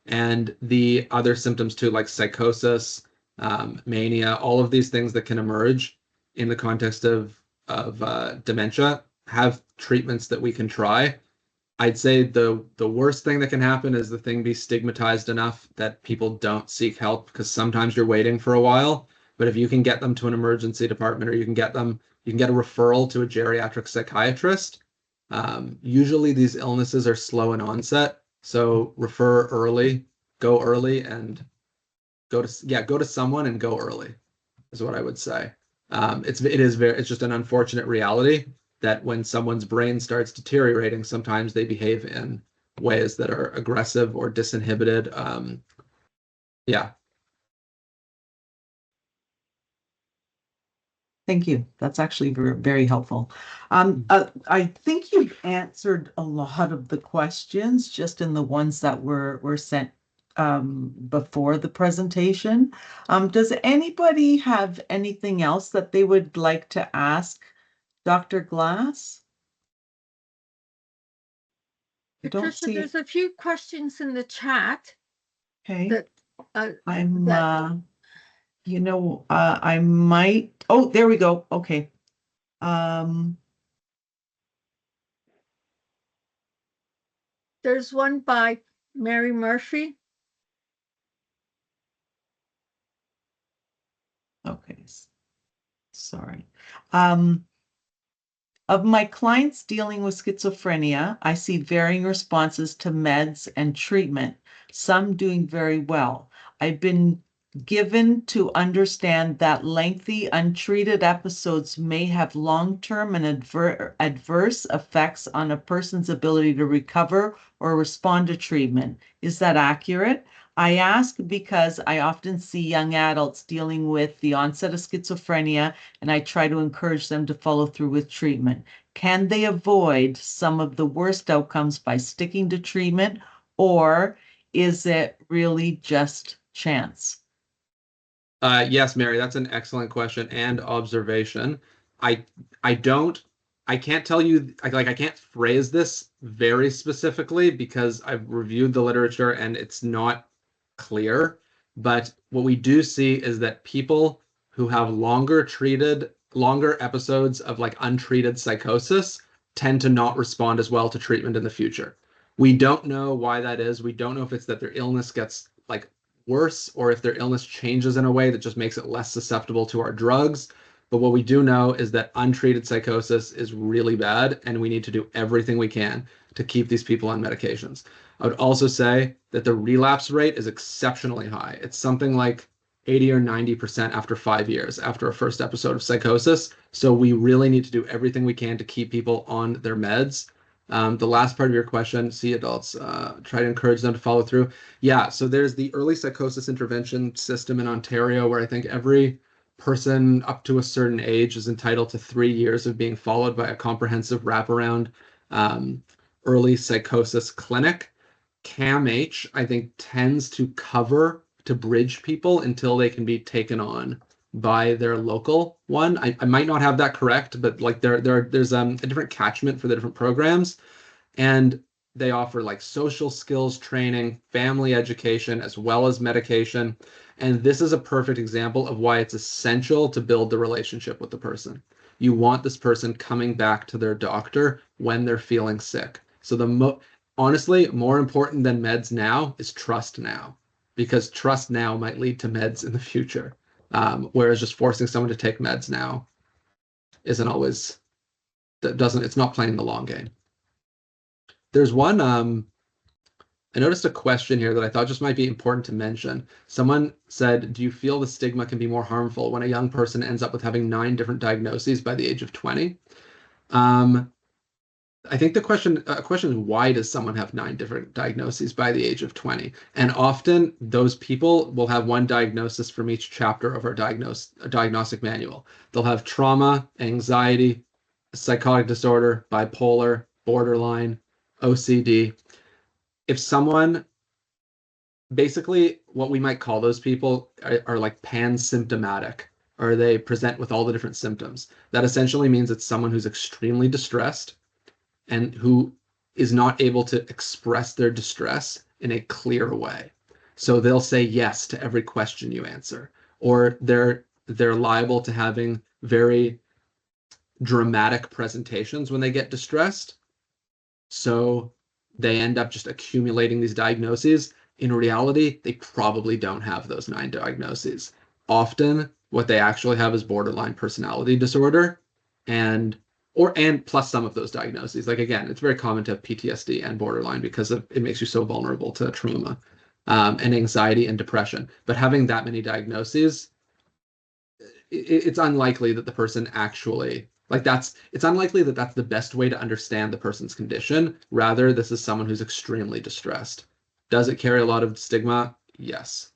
B: And the other symptoms too, like psychosis, mania, all of these things that can emerge in the context of dementia have treatments that we can try. I'd say the worst thing that can happen is the thing be stigmatized enough that people don't seek help, because sometimes you're waiting for a while. But if you can get them to an emergency department, or you can get a referral to a geriatric psychiatrist. Usually these illnesses are slow in onset, so refer early, go early, and go to someone and go early is what I would say. It's just an unfortunate reality that when someone's brain starts deteriorating, sometimes they behave in ways that are aggressive or disinhibited. Yeah.
A: Thank you. That's actually very helpful. I think you've answered a lot of the questions just in the ones that were sent before the presentation. Does anybody have anything else that they would like to ask Dr. Glass? I don't
D: Patricia,
A: see.
D: there's a few questions in the chat
A: Okay.
D: that
A: I'm I might, oh, there we go. Okay.
D: there's one by Mary Murphy.
A: Okay. Sorry. Of my clients dealing with schizophrenia, I see varying responses to meds and treatment, some doing very well. I've been given to understand that lengthy, untreated episodes may have long-term and adverse effects on a person's ability to recover or respond to treatment. Is that accurate? I ask because I often see young adults dealing with the onset of schizophrenia, and I try to encourage them to follow through with treatment. Can they avoid some of the worst outcomes by sticking to treatment, or is it really just chance?
B: Yes, Mary, that's an excellent question and observation. I can't tell you, I can't phrase this very specifically because I've reviewed the literature and it's not clear. But what we do see is that people who have longer episodes of like untreated psychosis tend to not respond as well to treatment in the future. We don't know why that is. We don't know if it's that their illness gets like worse or if their illness changes in a way that just makes it less susceptible to our drugs. But what we do know is that untreated psychosis is really bad, and we need to do everything we can to keep these people on medications. I would also say that the relapse rate is exceptionally high. It's something like 80 or 90% after 5 years after a first episode of psychosis. So we really need to do everything we can to keep people on their meds. The last part of your question, see adults, try to encourage them to follow through. Yeah, so there's the early psychosis intervention system in Ontario where I think every person up to a certain age is entitled to 3 years of being followed by a comprehensive wraparound early psychosis clinic. CAMH, I think, tends to bridge people until they can be taken on by their local one. I might not have that correct, but like there's a different catchment for the different programs, and they offer like social skills training, family education, as well as medication. And this is a perfect example of why it's essential to build the relationship with the person. You want this person coming back to their doctor when they're feeling sick. So honestly, more important than meds now is trust now, because trust now might lead to meds in the future. Whereas just forcing someone to take meds now isn't always, it's not playing the long game. There's one, I noticed a question here that I thought just might be important to mention. Someone said, do you feel the stigma can be more harmful when a young person ends up with having 9 different diagnoses by the age of 20? I think the question is, why does someone have 9 different diagnoses by the age of 20? And often those people will have one diagnosis from each chapter of our diagnostic manual. They'll have trauma, anxiety, psychotic disorder, bipolar, borderline, OCD. If someone, basically what we might call those people are like pan-symptomatic, or they present with all the different symptoms. That essentially means it's someone who's extremely distressed and who is not able to express their distress in a clear way. So they'll say yes to every question you answer, or they're liable to having very dramatic presentations when they get distressed. So they end up just accumulating these diagnoses. In reality, they probably don't have those 9 diagnoses. Often, what they actually have is borderline personality disorder, and plus some of those diagnoses. Like, again, it's very common to have PTSD and borderline because it makes you so vulnerable to trauma, and anxiety and depression. But having that many diagnoses, it's unlikely that the person actually, it's unlikely that that's the best way to understand the person's condition. Rather, this is someone who's extremely distressed. Does it carry a lot of stigma? Yes.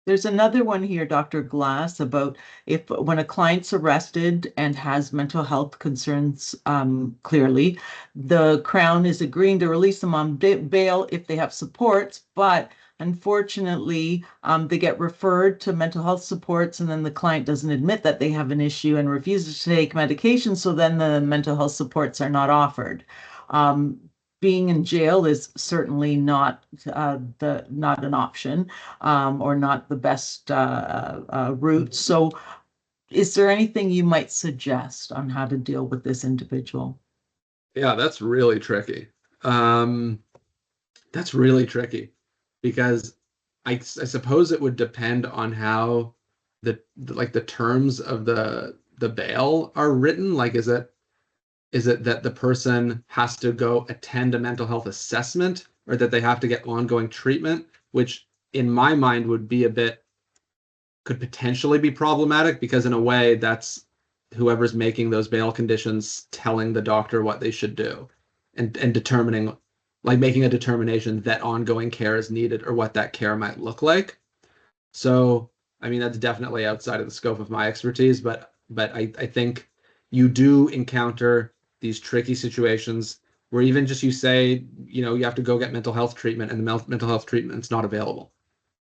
A: There's another one here, Dr. Glass, about if when a client's arrested and has mental health concerns, clearly, the Crown is agreeing to release them on bail if they have supports, but unfortunately, they get referred to mental health supports, and then the client doesn't admit that they have an issue and refuses to take medication, so then the mental health supports are not offered. Being in jail is certainly not not an option, or not the best route. So is there anything you might suggest on how to deal with this individual?
B: Yeah, that's really tricky. That's really tricky because I suppose it would depend on how the terms of the bail are written. Like, is it that the person has to go attend a mental health assessment, or that they have to get ongoing treatment, which in my mind could potentially be problematic, because in a way that's whoever's making those bail conditions telling the doctor what they should do, and determining, like, making a determination that ongoing care is needed or what that care might look like. So, I mean, that's definitely outside of the scope of my expertise, but I think you do encounter these tricky situations where even just you say, you have to go get mental health treatment, and the mental health treatment's not available.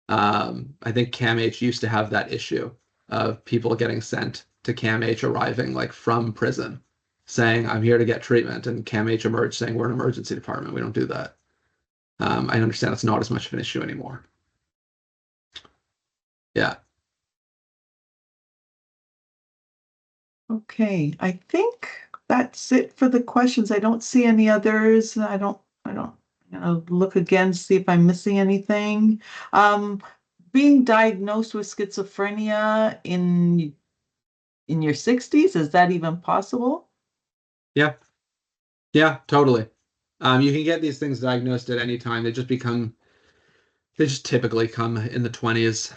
B: I think CAMH used to have that issue of people getting sent to CAMH arriving like from prison saying, I'm here to get treatment, and CAMH emerged saying, we're an emergency department. We don't do that. I understand it's not as much of an issue anymore. Yeah.
A: Okay, I think that's it for the questions. I don't see any others. I don't, look again, see if I'm missing anything. Being diagnosed with schizophrenia in your 60s, is that even possible?
B: Yeah. Yeah, totally. You can get these things diagnosed at any time. They just typically come in the 20s.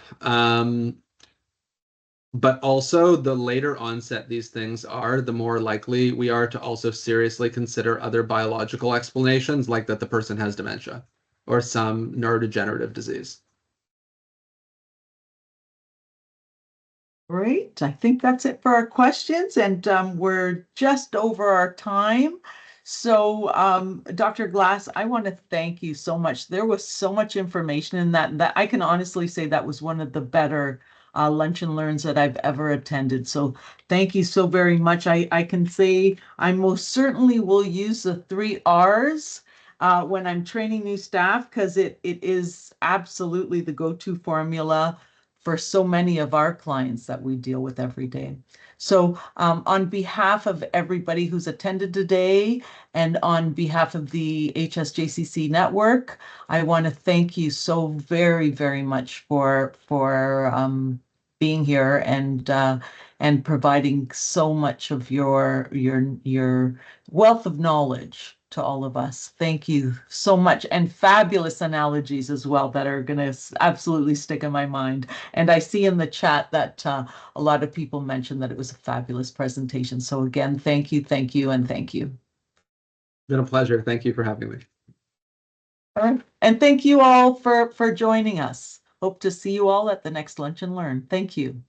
B: But also, the later onset these things are, the more likely we are to also seriously consider other biological explanations, like that the person has dementia or some neurodegenerative disease.
A: Great. I think that's it for our questions, and we're just over our time. So, Dr. Glass, I want to thank you so much. There was so much information in that I can honestly say that was one of the better lunch and learns that I've ever attended. So thank you so very much. I can say I most certainly will use the 3 R's when I'm training new staff, because it is absolutely the go-to formula for so many of our clients that we deal with every day. So on behalf of everybody who's attended today, and on behalf of the HSJCC network, I want to thank you so very, very much for being here and providing so much of your wealth of knowledge to all of us. Thank you so much, and fabulous analogies as well that are going to absolutely stick in my mind. And I see in the chat that a lot of people mentioned that it was a fabulous presentation. So again, thank you, and thank you.
B: It's been a pleasure. Thank you for having me.
A: All right. And thank you all for joining us. Hope to see you all at the next Lunch and Learn. Thank you.